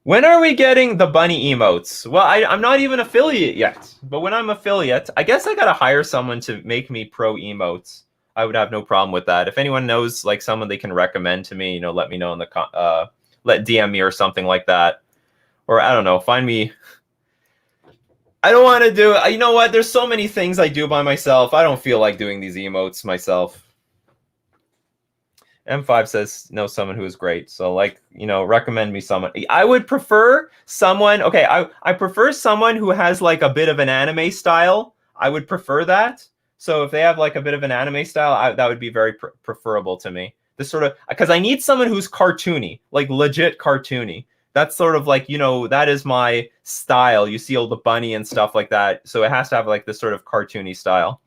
When are we getting the bunny emotes? Well, I'm not even affiliate yet, but when I'm affiliate, I guess I gotta hire someone to make me pro emotes. I would have no problem with that. If anyone knows like someone they can recommend to me, let me know in the let DM me or something like that, or I don't know, find me. I don't want to do it. You know what? There's so many things I do by myself. I don't feel like doing these emotes myself. M5 says know someone who is great. So like, recommend me someone. I would prefer someone. Okay, I prefer someone who has like a bit of an anime style. I would prefer that. So if they have like a bit of an anime style, that would be very preferable to me. This sort of because I need someone who's cartoony, like legit cartoony. That's sort of like, that is my style. You see all the bunny and stuff like that. So it has to have like this sort of cartoony style.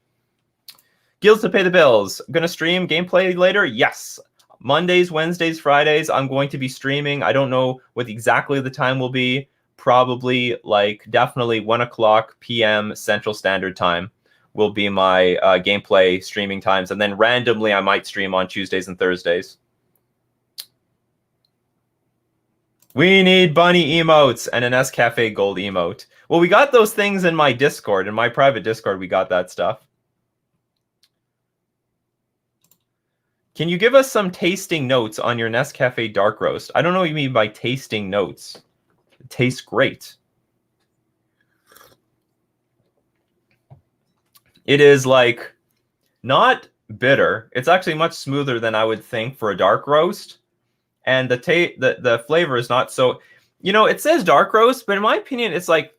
Guilds to pay the bills. Gonna stream gameplay later? Yes. Mondays, Wednesdays, Fridays, I'm going to be streaming. I don't know what exactly the time will be. Probably like definitely 1 o'clock p.m. Central Standard Time will be my gameplay streaming times. And then randomly I might stream on Tuesdays and Thursdays. We need bunny emotes and an Nescafe gold emote. Well, we got those things in my Discord. In my private Discord, we got that stuff. Can you give us some tasting notes on your Nescafe dark roast? I don't know what you mean by tasting notes. It tastes great. It is like not bitter. It's actually much smoother than I would think for a dark roast. And the flavor is not so, it says dark roast, but in my opinion, it's like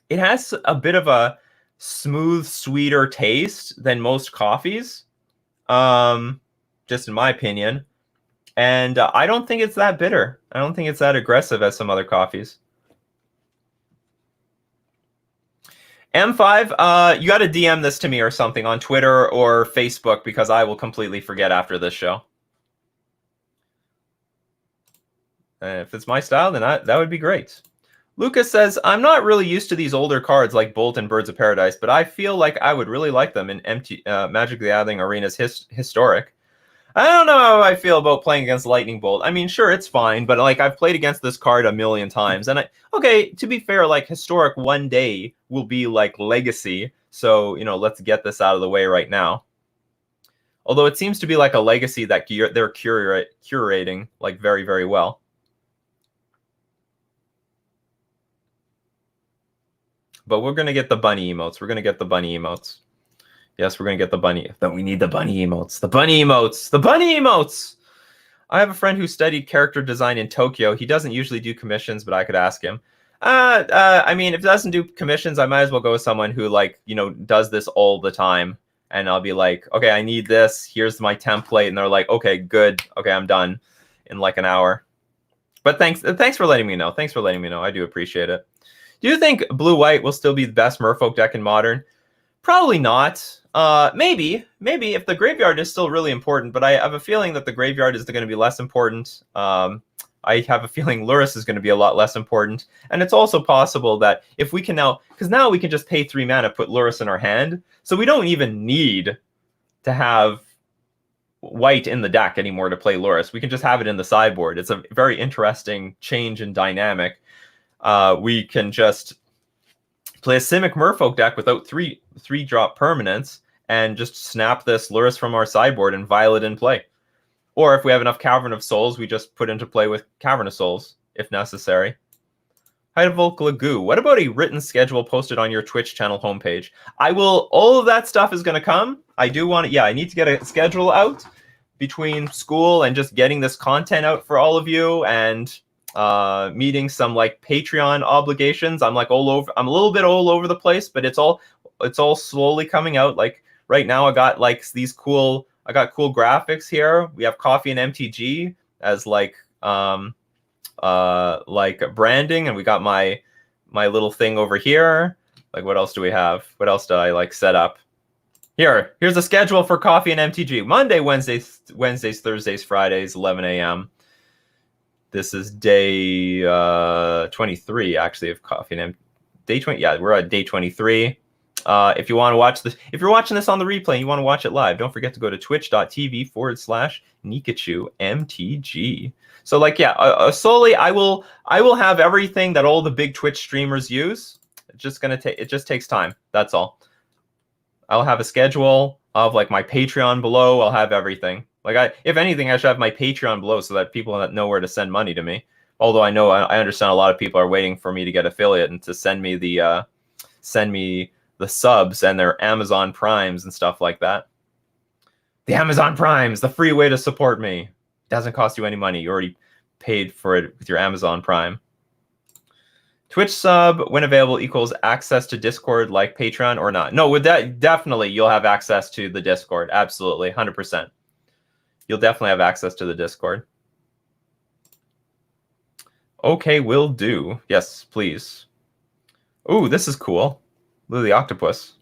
it has a bit of a smooth, sweeter taste than most coffees. Just in my opinion. And I don't think it's that bitter. I don't think it's that aggressive as some other coffees. M5, you got to DM this to me or something on Twitter or Facebook because I will completely forget after this show. If it's my style, then that would be great. Lucas says, I'm not really used to these older cards like Bolt and Birds of Paradise, but I feel like I would really like them in Magic the Gathering Arena's historic. I don't know how I feel about playing against Lightning Bolt. I mean, sure, it's fine, but like I've played against this card a million times. And okay, to be fair, like historic one day will be like legacy. So, let's get this out of the way right now. Although it seems to be like a legacy that they're curating like very, very well. But we're going to get the bunny emotes. We're going to get the bunny emotes. Yes, we're going to get the bunny. But we need the bunny emotes. The bunny emotes. The bunny emotes. I have a friend who studied character design in Tokyo. He doesn't usually do commissions, but I could ask him. I mean, if it doesn't do commissions, I might as well go with someone who like, does this all the time. And I'll be like, okay, I need this. Here's my template. And they're like, okay, good. Okay, I'm done in like an hour. But thanks for letting me know. Thanks for letting me know. I do appreciate it. Do you think blue-white will still be the best Merfolk deck in Modern? Probably not. Maybe if the graveyard is still really important, but I have a feeling that the graveyard is going to be less important. I have a feeling Lurrus is going to be a lot less important. And it's also possible that if we can because now we can just pay 3 mana, put Lurrus in our hand. So we don't even need to have white in the deck anymore to play Lurrus. We can just have it in the sideboard. It's a very interesting change in dynamic. We can just play a Simic Merfolk deck without 3-drop permanents and just snap this Lurrus from our sideboard and Violet in play. Or if we have enough Cavern of Souls, we just put into play with Cavern of Souls, if necessary. Heidelvolk Lagoo. What about a written schedule posted on your Twitch channel homepage? All of that stuff is going to come. I do want to, I need to get a schedule out between school and just getting this content out for all of you and meeting some like Patreon obligations. I'm like all over. I'm a little bit all over the place, but it's all slowly coming out. Like right now, I got like these cool. I got cool graphics here. We have Coffee and Mtg as like branding, and we got my little thing over here. Like what else do we have? What else did I like set up? Here's a schedule for Coffee and MTG. Monday, Wednesdays, Thursdays, Fridays, 11 a.m. This is day 23, actually, of Coffee and day 20. Yeah, we're at day 23. If you want to watch this, if you're watching this on the replay and you want to watch it live, don't forget to go to twitch.tv/Nikachu MTG. So like, yeah, solely I will have everything that all the big Twitch streamers use. It's just gonna take, it just takes time. That's all. I'll have a schedule of like my Patreon below. I'll have everything. Like if anything, I should have my Patreon below so that people know where to send money to me. Although I know, I understand a lot of people are waiting for me to get affiliate and to send me the subs and their Amazon Primes and stuff like that. The Amazon Primes, the free way to support me. It doesn't cost you any money. You already paid for it with your Amazon Prime. Twitch sub, when available, equals access to Discord like Patreon or not? No, with that, definitely you'll have access to the Discord. Absolutely, 100%. You'll definitely have access to the Discord. Okay, will do. Yes, please. Ooh, this is cool. Lou the Octopus.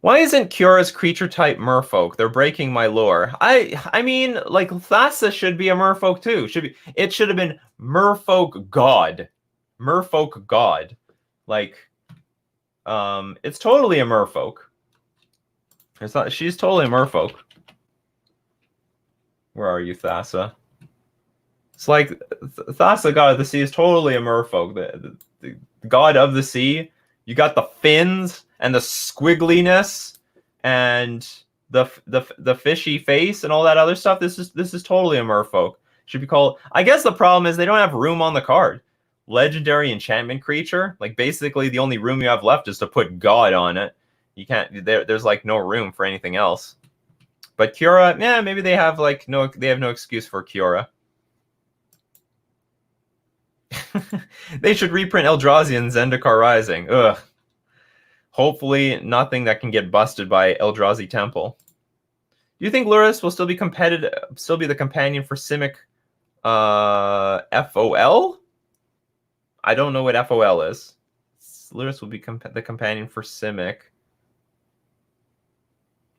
Why isn't Kyora's creature type Merfolk? They're breaking my lore. I mean, like, Thassa should be a Merfolk too. It should have been Merfolk God. Merfolk God. Like, it's totally a Merfolk. It's not, she's totally a Merfolk. Where are you, Thassa? It's like Thassa, God of the Sea, is totally a Merfolk. The God of the Sea. You got the fins and the squiggliness and the fishy face and all that other stuff. This is totally a Merfolk. Should be called. I guess the problem is they don't have room on the card. Legendary enchantment creature. Like basically the only room you have left is to put God on it. You can't. There's like no room for anything else. But Kyora, yeah, maybe they have like no excuse for Kyora. They should reprint Eldrazi and Zendikar Rising. Ugh. Hopefully nothing that can get busted by Eldrazi Temple. Do you think Lurrus will still be competitive? Still be the companion for Simic FOL? I don't know what FOL is. Lurrus will be the companion for Simic.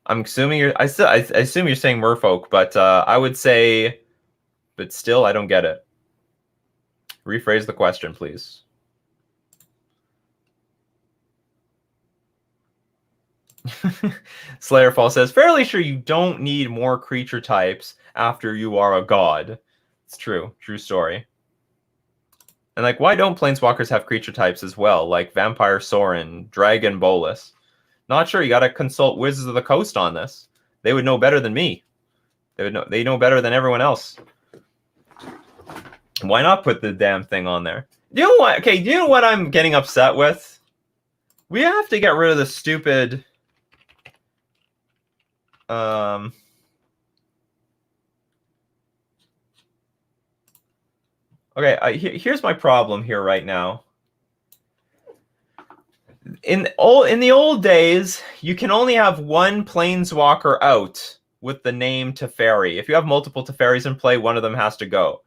I'm assuming you're. I assume you're saying Merfolk, but I would say, but still, I don't get it. Rephrase the question, please. Slayerfall says, fairly sure you don't need more creature types after you are a god. It's true. True story. And like, why don't planeswalkers have creature types as well? Like Vampire Sorin, Dragon Bolus. Not sure. You got to consult Wizards of the Coast on this. They would know better than me. They know better than everyone else. Why not put the damn thing on there? You know what? Okay, do you know what I'm getting upset with? We have to get rid of the stupid... Okay, here's my problem here right now. In the old days, you can only have one planeswalker out with the name Teferi. If you have multiple Teferis in play, one of them has to go.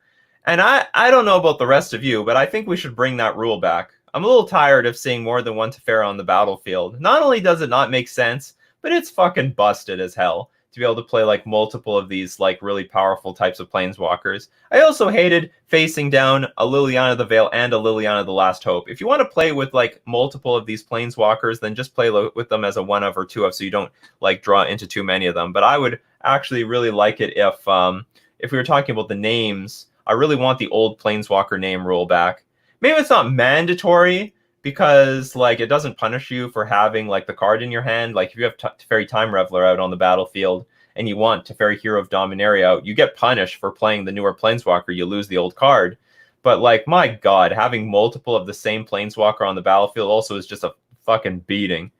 And I don't know about the rest of you, but I think we should bring that rule back. I'm a little tired of seeing more than one Teferi on the battlefield. Not only does it not make sense, but it's fucking busted as hell to be able to play like multiple of these like really powerful types of planeswalkers. I also hated facing down a Liliana the Veil and a Liliana the Last Hope. If you want to play with like multiple of these planeswalkers, then just play with them as a 1-of or 2-of so you don't like draw into too many of them. But I would actually really like it if we were talking about the names. I really want the old planeswalker name rule back. Maybe it's not mandatory, because like it doesn't punish you for having like the card in your hand. Like if you have Teferi Time Reveler out on the battlefield and you want Teferi Hero of Dominaria out, you get punished for playing the newer Planeswalker. You lose the old card. But like, my God, having multiple of the same Planeswalker on the battlefield also is just a fucking beating.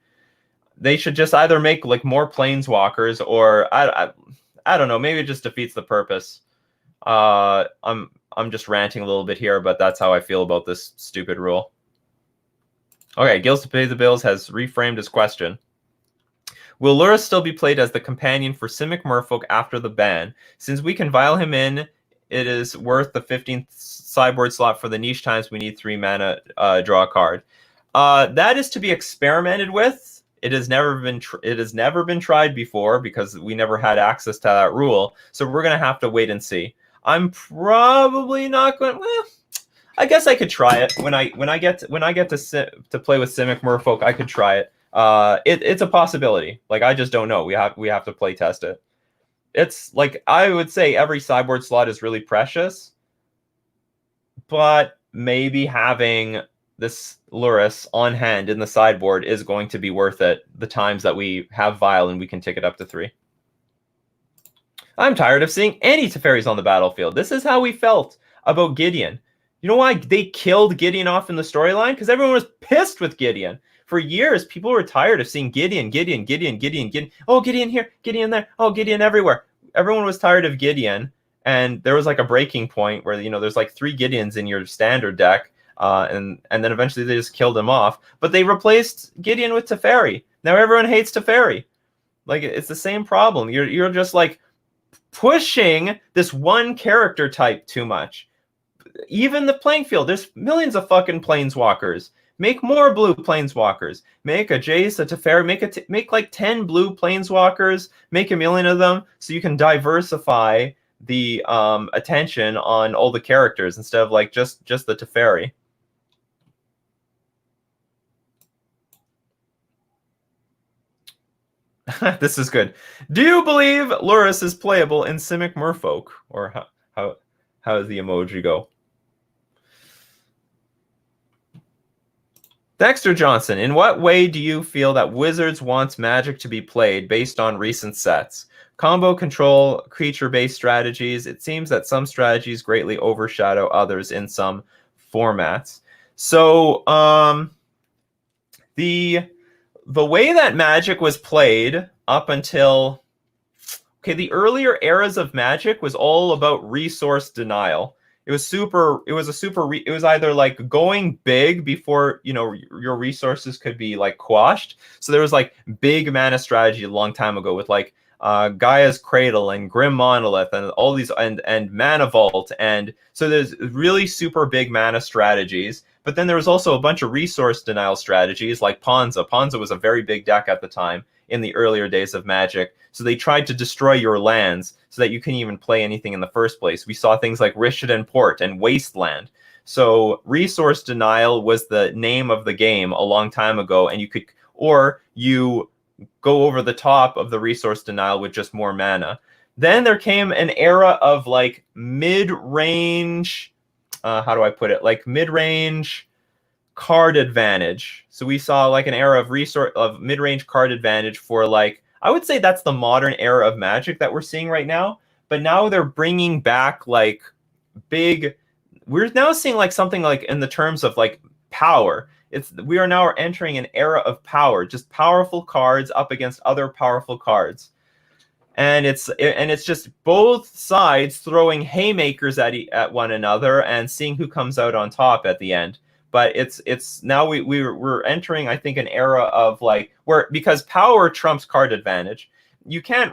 They should just either make like more Planeswalkers, or I don't know. Maybe it just defeats the purpose. I'm just ranting a little bit here, but that's how I feel about this stupid rule. Okay, Gills to Pay the Bills has reframed his question. Will Lurrus still be played as the companion for Simic Merfolk after the ban? Since we can vial him in it is worth the 15th sideboard slot for the niche times we need 3 mana, draw a card. That is to be experimented with. It has never been tried before because we never had access to that rule. So we're gonna have to wait and see. I'm probably not going. Well, I guess I could try it when I get to play with Simic Merfolk. I could try it. It's a possibility. Like, I just don't know. We have to play test it. It's like, I would say every sideboard slot is really precious, but maybe having this Lurrus on hand in the sideboard is going to be worth it the times that we have Vial and we can tick it up to 3. I'm tired of seeing any Teferis on the battlefield. This is how we felt about Gideon. You know why they killed Gideon off in the storyline? Because everyone was pissed with Gideon. For years, people were tired of seeing Gideon. Oh, Gideon here, Gideon there. Oh, Gideon everywhere. Everyone was tired of Gideon. And there was like a breaking point where, there's like 3 Gideons in your standard deck. And then eventually they just killed him off. But they replaced Gideon with Teferi. Now everyone hates Teferi. Like, it's the same problem. You're just like pushing this one character type too much. Even the playing field, there's millions of fucking planeswalkers. Make more blue planeswalkers. Make a Jace, a Teferi, make like 10 blue planeswalkers, make a million of them so you can diversify the attention on all the characters instead of like just the Teferi. This is good. Do you believe Lurrus is playable in Simic Merfolk? Or how does the emoji go? Dexter Johnson, in what way do you feel that Wizards wants Magic to be played based on recent sets? Combo control, creature-based strategies. It seems that some strategies greatly overshadow others in some formats. So, the way that Magic was played up until, the earlier eras of Magic was all about resource denial. It was either like going big before, your resources could be like quashed. So there was like big mana strategy a long time ago with like Gaia's Cradle and Grim Monolith and all these and Mana Vault. And so there's really super big mana strategies. But then there was also a bunch of resource denial strategies like Ponza. Ponza was a very big deck at the time in the earlier days of Magic. So they tried to destroy your lands so that you couldn't even play anything in the first place. We saw things like Rishadan Port and Wasteland. So resource denial was the name of the game a long time ago, and you go over the top of the resource denial with just more mana. Then there came an era of like mid-range, like mid-range card advantage. So we saw like an era of mid-range card advantage for like, I would say that's the modern era of Magic that we're seeing right now. But now they're bringing back like we're now seeing like something like in the terms of like power. We are now entering an era of power, just powerful cards up against other powerful cards. And it's just both sides throwing haymakers at one another and seeing who comes out on top at the end. But it's now we're entering, I think, an era of like where, because power trumps card advantage, you can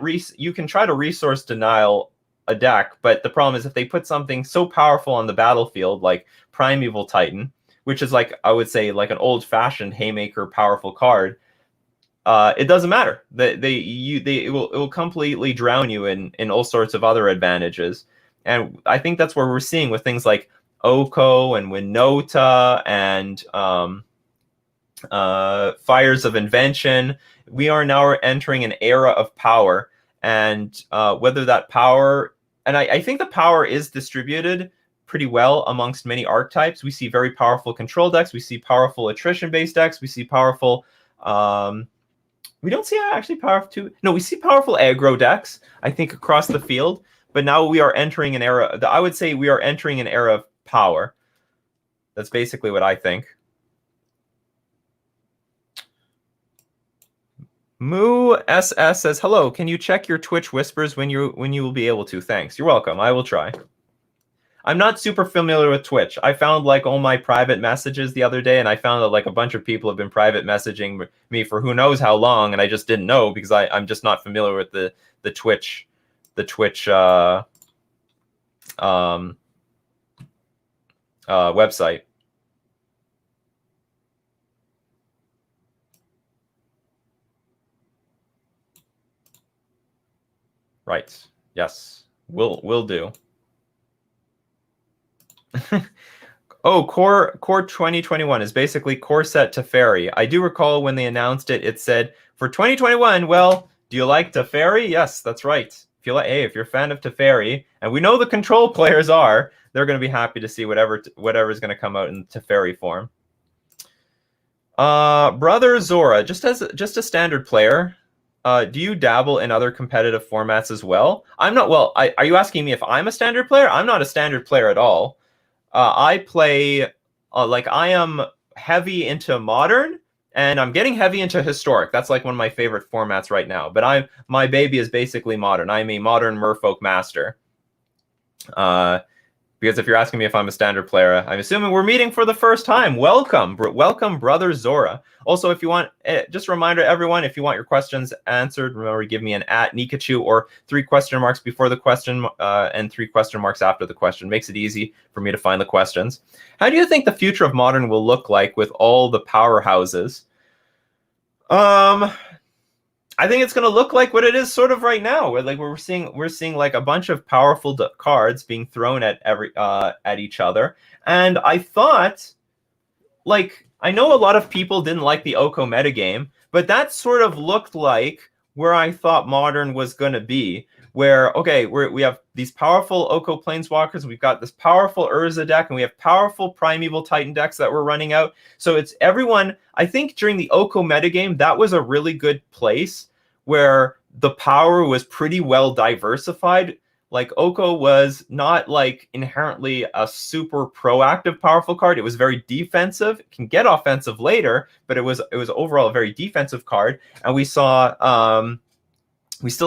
try to resource denial a deck, but the problem is if they put something so powerful on the battlefield like Primeval Titan, which is like, I would say, like an old-fashioned haymaker powerful card, it doesn't matter. It will completely drown you in all sorts of other advantages. And I think that's where we're seeing with things like Oko and Winota and Fires of Invention. We are now entering an era of power, and whether that power, and I think the power is distributed pretty well amongst many archetypes. We see very powerful control decks. We see powerful attrition-based decks. We see powerful. We don't see actually powerful too. No, we see powerful aggro decks, I think, across the field. But now we are entering an era. I would say we are entering an era of power. That's basically what I think. Moo SS says, hello, can you check your Twitch whispers when you will be able to? Thanks. You're welcome. I will try. I'm not super familiar with Twitch. I found like all my private messages the other day, and I found that like a bunch of people have been private messaging me for who knows how long, and I just didn't know because I'm just not familiar with the Twitch website. Right. Yes. Will do. Oh, Core 2021 is basically Core set Teferi. I do recall when they announced it, it said for 2021. Well, do you like Teferi? Yes, that's right. If you like, hey, if you're a fan of Teferi, and we know the Control players are, they're going to be happy to see whatever is going to come out in Teferi form. Brother Zora, just a standard player. Do you dabble in other competitive formats as well? I'm not. Well, are you asking me if I'm a standard player? I'm not a standard player at all. I play like I am heavy into modern, and I'm getting heavy into historic. That's like one of my favorite formats right now. But my baby is basically modern. I'm a modern Merfolk master. Because if you're asking me if I'm a standard player, I'm assuming we're meeting for the first time. Welcome, brother Zora. Also, if you want, just a reminder, everyone, if you want your questions answered, remember to give me an @Nikachu or 3 question marks before the question and 3 question marks after the question. Makes it easy for me to find the questions. How do you think the future of Modern will look like with all the powerhouses? I think it's going to look like what it is sort of right now, where like we're seeing like a bunch of powerful cards being thrown at each other. And I thought, like, I know a lot of people didn't like the Oko metagame, but that sort of looked like where I thought Modern was going to be. Where, okay, we have these powerful Oko Planeswalkers, we've got this powerful Urza deck, and we have powerful Primeval Titan decks that we're running out. So it's everyone, I think during the Oko metagame, that was a really good place where the power was pretty well diversified. Like, Oko was not like inherently a super proactive powerful card. It was very defensive. It can get offensive later, but it was overall a very defensive card. And we still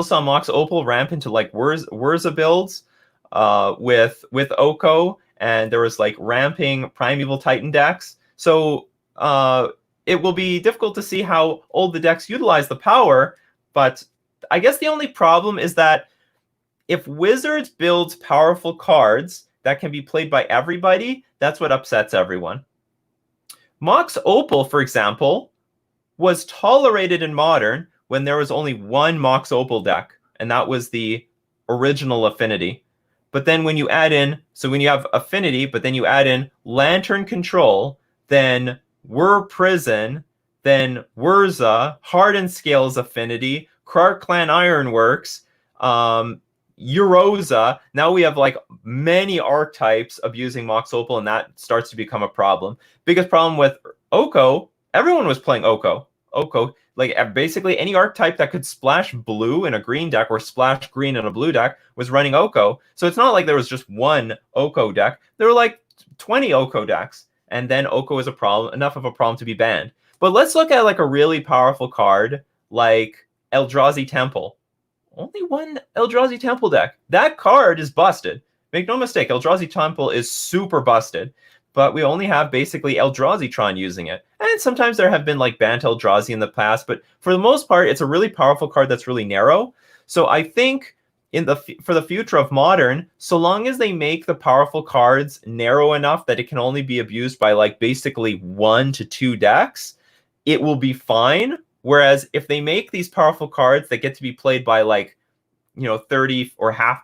saw Mox Opal ramp into like Urza builds with Oko, and there was like ramping Primeval Titan decks. So it will be difficult to see how all the decks utilize the power, but I guess the only problem is that if Wizards builds powerful cards that can be played by everybody, that's what upsets everyone. Mox Opal, for example, was tolerated in Modern when there was only one Mox Opal deck, and that was the original Affinity. But then when you add in, so when you have Affinity, but then you add in Lantern Control, then Prison, then Urza, Hardened Scales Affinity, Krark Clan Ironworks, Euroza. Now we have like many archetypes abusing Mox Opal, and that starts to become a problem. Biggest problem with Oko, everyone was playing Oko. Like basically any archetype that could splash blue in a green deck or splash green in a blue deck was running Oko. So it's not like there was just one Oko deck. There were like 20 Oko decks, and then Oko is enough of a problem to be banned. But let's look at like a really powerful card like Eldrazi Temple. Only one Eldrazi Temple deck. That card is busted. Make no mistake, Eldrazi Temple is super busted. But we only have basically Eldrazi-tron using it. And sometimes there have been like banned Eldrazi in the past, but for the most part, it's a really powerful card that's really narrow. So I think for the future of Modern, so long as they make the powerful cards narrow enough that it can only be abused by like basically 1 to 2 decks, it will be fine. Whereas if they make these powerful cards that get to be played by like, 30 or half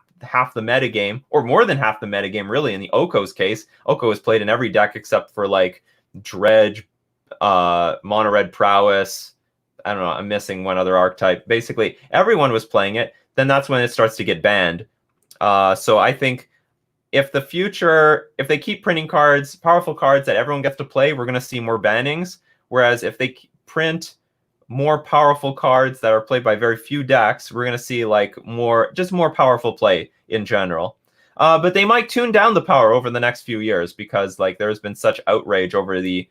the metagame, or more than half the metagame, really, in the Oko's case. Oko is played in every deck except for like Dredge, Mono Red Prowess. I don't know, I'm missing one other archetype. Basically, everyone was playing it. Then that's when it starts to get banned. So I think if they keep printing cards, powerful cards that everyone gets to play, we're going to see more bannings. Whereas if they print more powerful cards that are played by very few decks, we're going to see like more powerful play in general. But they might tune down the power over the next few years because like there's been such outrage over the,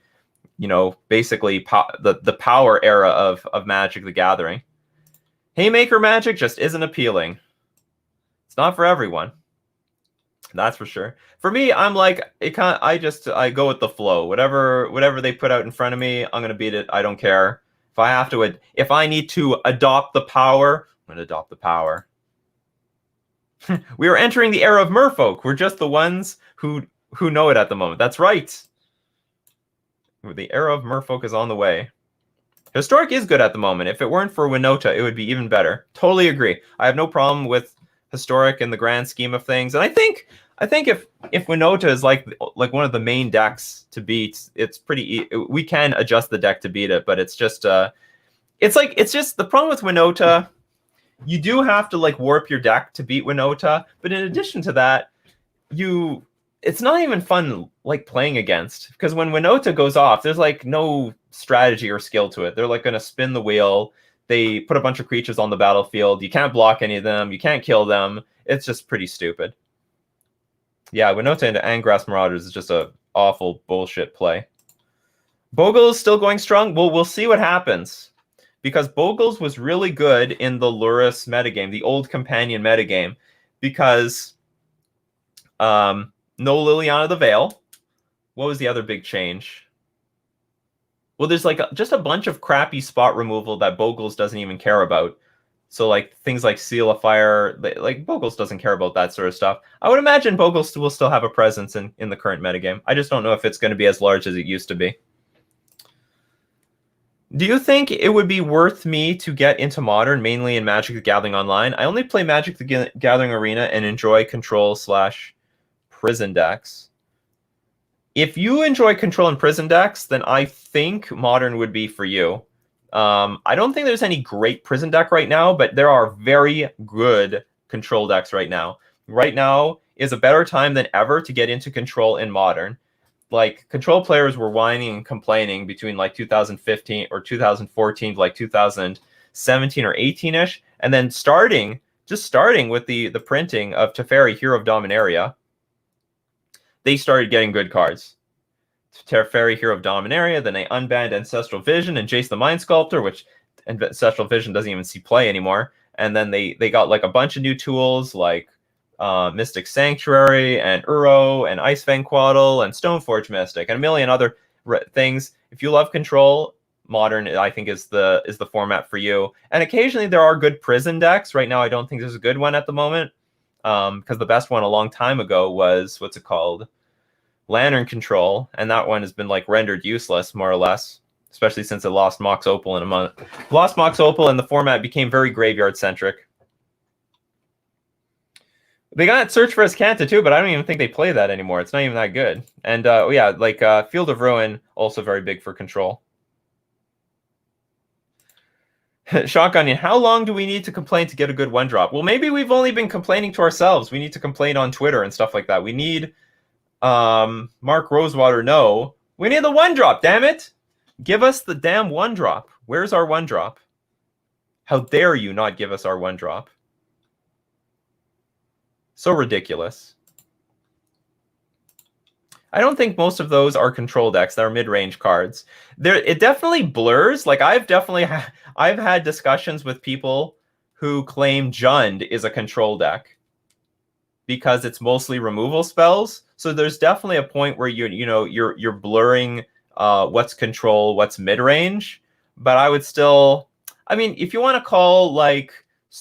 basically the power era of Magic the Gathering. Haymaker Magic just isn't appealing. It's not for everyone. That's for sure. For me, I'm like, I go with the flow. Whatever they put out in front of me, I'm going to beat it. I don't care. If I need to adopt the power, I'm going to adopt the power. We are entering the era of Merfolk. We're just the ones who know it at the moment. That's right. The era of Merfolk is on the way. Historic is good at the moment. If it weren't for Winota, it would be even better. Totally agree. I have no problem with Historic in the grand scheme of things. And I think if Winota is like one of the main decks to beat, it's pretty we can adjust the deck to beat it, but it's just it's just the problem with Winota, you do have to like warp your deck to beat Winota, but in addition to that, it's not even fun like playing against, because when Winota goes off, there's like no strategy or skill to it. They're like going to spin the wheel. They put a bunch of creatures on the battlefield. You can't block any of them. You can't kill them. It's just pretty stupid. Yeah, Winota into Angrass Marauders is just a awful bullshit play. Bogle's still going strong. Well, we'll see what happens, because Bogle's was really good in the Lurrus metagame, the old companion metagame, because no Liliana the Veil. What was the other big change? Well, there's like just a bunch of crappy spot removal that Bogle's doesn't even care about. So like things like Seal of Fire, like Bogle's doesn't care about that sort of stuff. I would imagine Bogle's will still have a presence in the current metagame. I just don't know if it's going to be as large as it used to be. Do you think it would be worth me to get into Modern, mainly in Magic the Gathering Online? I only play Magic the Gathering Arena and enjoy Control/Prison decks. If you enjoy Control and Prison decks, then I think Modern would be for you. I don't think there's any great Prison deck right now, but there are very good Control decks right now. Right now is a better time than ever to get into Control in Modern. Like, Control players were whining and complaining between like 2015 or 2014 to like 2017 or 18-ish, and then starting with the printing of Teferi, Hero of Dominaria, they started getting good cards. Teferi, Hero of Dominaria, then they unbanned Ancestral Vision and Jace the Mind Sculptor, which Ancestral Vision doesn't even see play anymore. And then they got like a bunch of new tools like Mystic Sanctuary and Uro and Icefang Quaddle and Stoneforge Mystic and a million other things. If you love Control, Modern I think is the format for you. And occasionally there are good Prison decks. Right now I don't think there's a good one at the moment, because the best one a long time ago was, what's it called, Lantern Control, and that one has been like rendered useless more or less, especially since it lost Mox Opal in a month. Lost Mox Opal and the format became very graveyard centric. They got Search for Escanta too, but I don't even think they play that anymore. It's not even that good. And yeah, like Field of Ruin, also very big for Control. Shotgun, how long do we need to complain to get a good one drop? Well, maybe we've only been complaining to ourselves. We need to complain on Twitter and stuff like that. We need Mark Rosewater, no. We need the one drop, damn it. Give us the damn one drop. Where's our one drop? How dare you not give us our one drop? So ridiculous. I don't think most of those are Control decks. They're mid-range cards. It definitely blurs. Like I've had discussions with people who claim Jund is a Control deck because it's mostly removal spells. So there's definitely a point where you're blurring what's Control, what's mid-range. But I would still, I mean, if you want to call like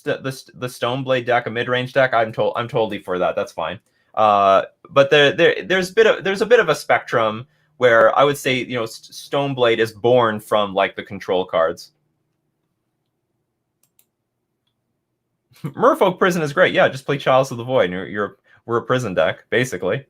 the Stoneblade deck a mid-range deck, I'm totally for that. That's fine. But there's a bit of a spectrum where I would say, Stoneblade is born from like the Control cards. Merfolk Prison is great. Yeah, just play Chalice of the Void. And we're a Prison deck, basically.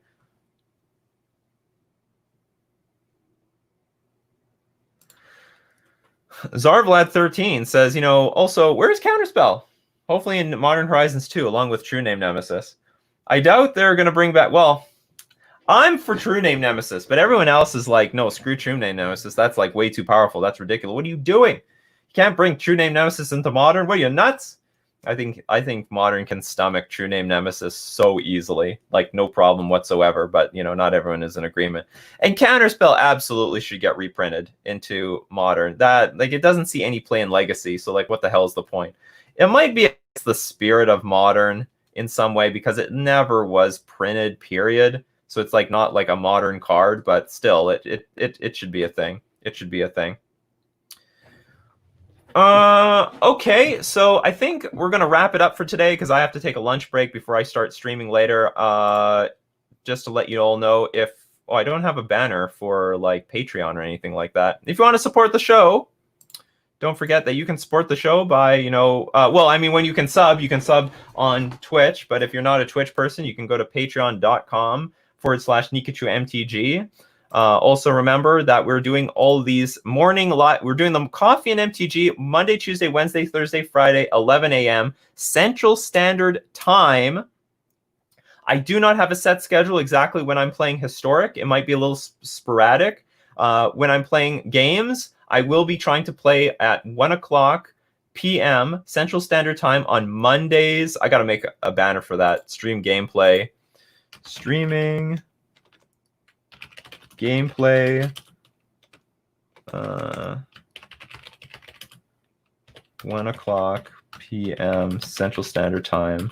Zarvlad13 says, also, where's Counterspell? Hopefully in Modern Horizons 2, along with True Name Nemesis. I doubt they're going to bring back... Well, I'm for True Name Nemesis, but everyone else is like, no, screw True Name Nemesis. That's like way too powerful. That's ridiculous. What are you doing? You can't bring True Name Nemesis into Modern? What are you, nuts? I think Modern can stomach True Name Nemesis so easily. Like, no problem whatsoever. But, not everyone is in agreement. And Counterspell absolutely should get reprinted into Modern. That, like, it doesn't see any play in Legacy. So, like, what the hell is the point? It might be the spirit of Modern in some way, because it never was printed, period. So it's like not like a Modern card, but still it should be a thing. It should be a thing. Okay, so I think we're gonna wrap it up for today because I have to take a lunch break before I start streaming later. Just to let you all know, if I don't have a banner for like Patreon or anything like that. If you want to support the show, don't forget that you can support the show by, well, I mean, when you can sub on Twitch, but if you're not a Twitch person, you can go to patreon.com/Nikachu MTG. Also remember that we're doing all these morning live. We're doing them Coffee and MTG Monday, Tuesday, Wednesday, Thursday, Friday, 11 a.m. Central Standard Time. I do not have a set schedule exactly when I'm playing Historic. It might be a little sporadic. When I'm playing games, I will be trying to play at 1 o'clock p.m. Central Standard Time on Mondays. I got to make a banner for that. Stream gameplay. Streaming gameplay. 1 o'clock p.m. Central Standard Time.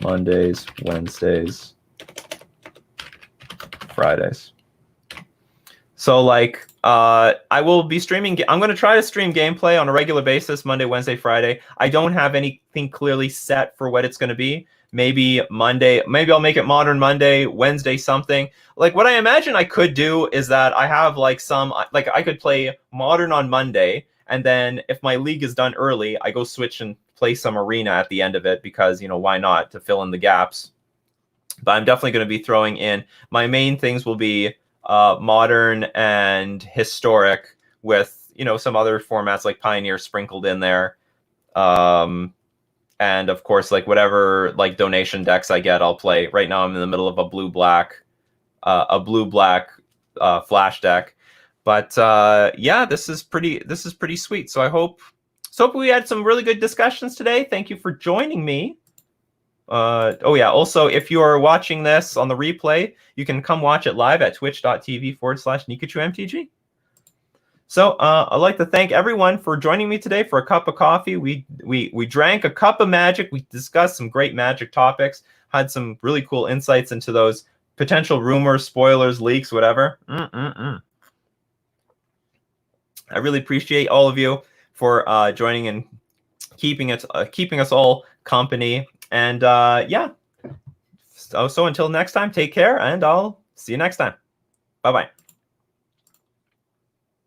Mondays, Wednesdays, Fridays. So like I will be streaming. I'm going to try to stream gameplay on a regular basis Monday, Wednesday, Friday. I don't have anything clearly set for what it's going to be. Maybe Monday, maybe I'll make it Modern Monday, Wednesday something. Like what I imagine I could do is that I have like I could play Modern on Monday, and then if my league is done early, I go switch and play some Arena at the end of it because, why not, to fill in the gaps. But I'm definitely going to be throwing in, my main things will be Modern and Historic with, some other formats like Pioneer sprinkled in there. And of course, like whatever like donation decks I get, I'll play. Right now I'm in the middle of a blue-black flash deck. But yeah, this is pretty sweet. So I hope we had some really good discussions today. Thank you for joining me. Oh yeah, also if you are watching this on the replay, you can come watch it live at twitch.tv/NikachuMTG. So I'd like to thank everyone for joining me today for a cup of coffee. We drank a cup of Magic. We discussed some great Magic topics, had some really cool insights into those potential rumors, spoilers, leaks, whatever. I really appreciate all of you for joining and keeping us all company. And yeah, so until next time, take care, and I'll see you next time. Bye-bye.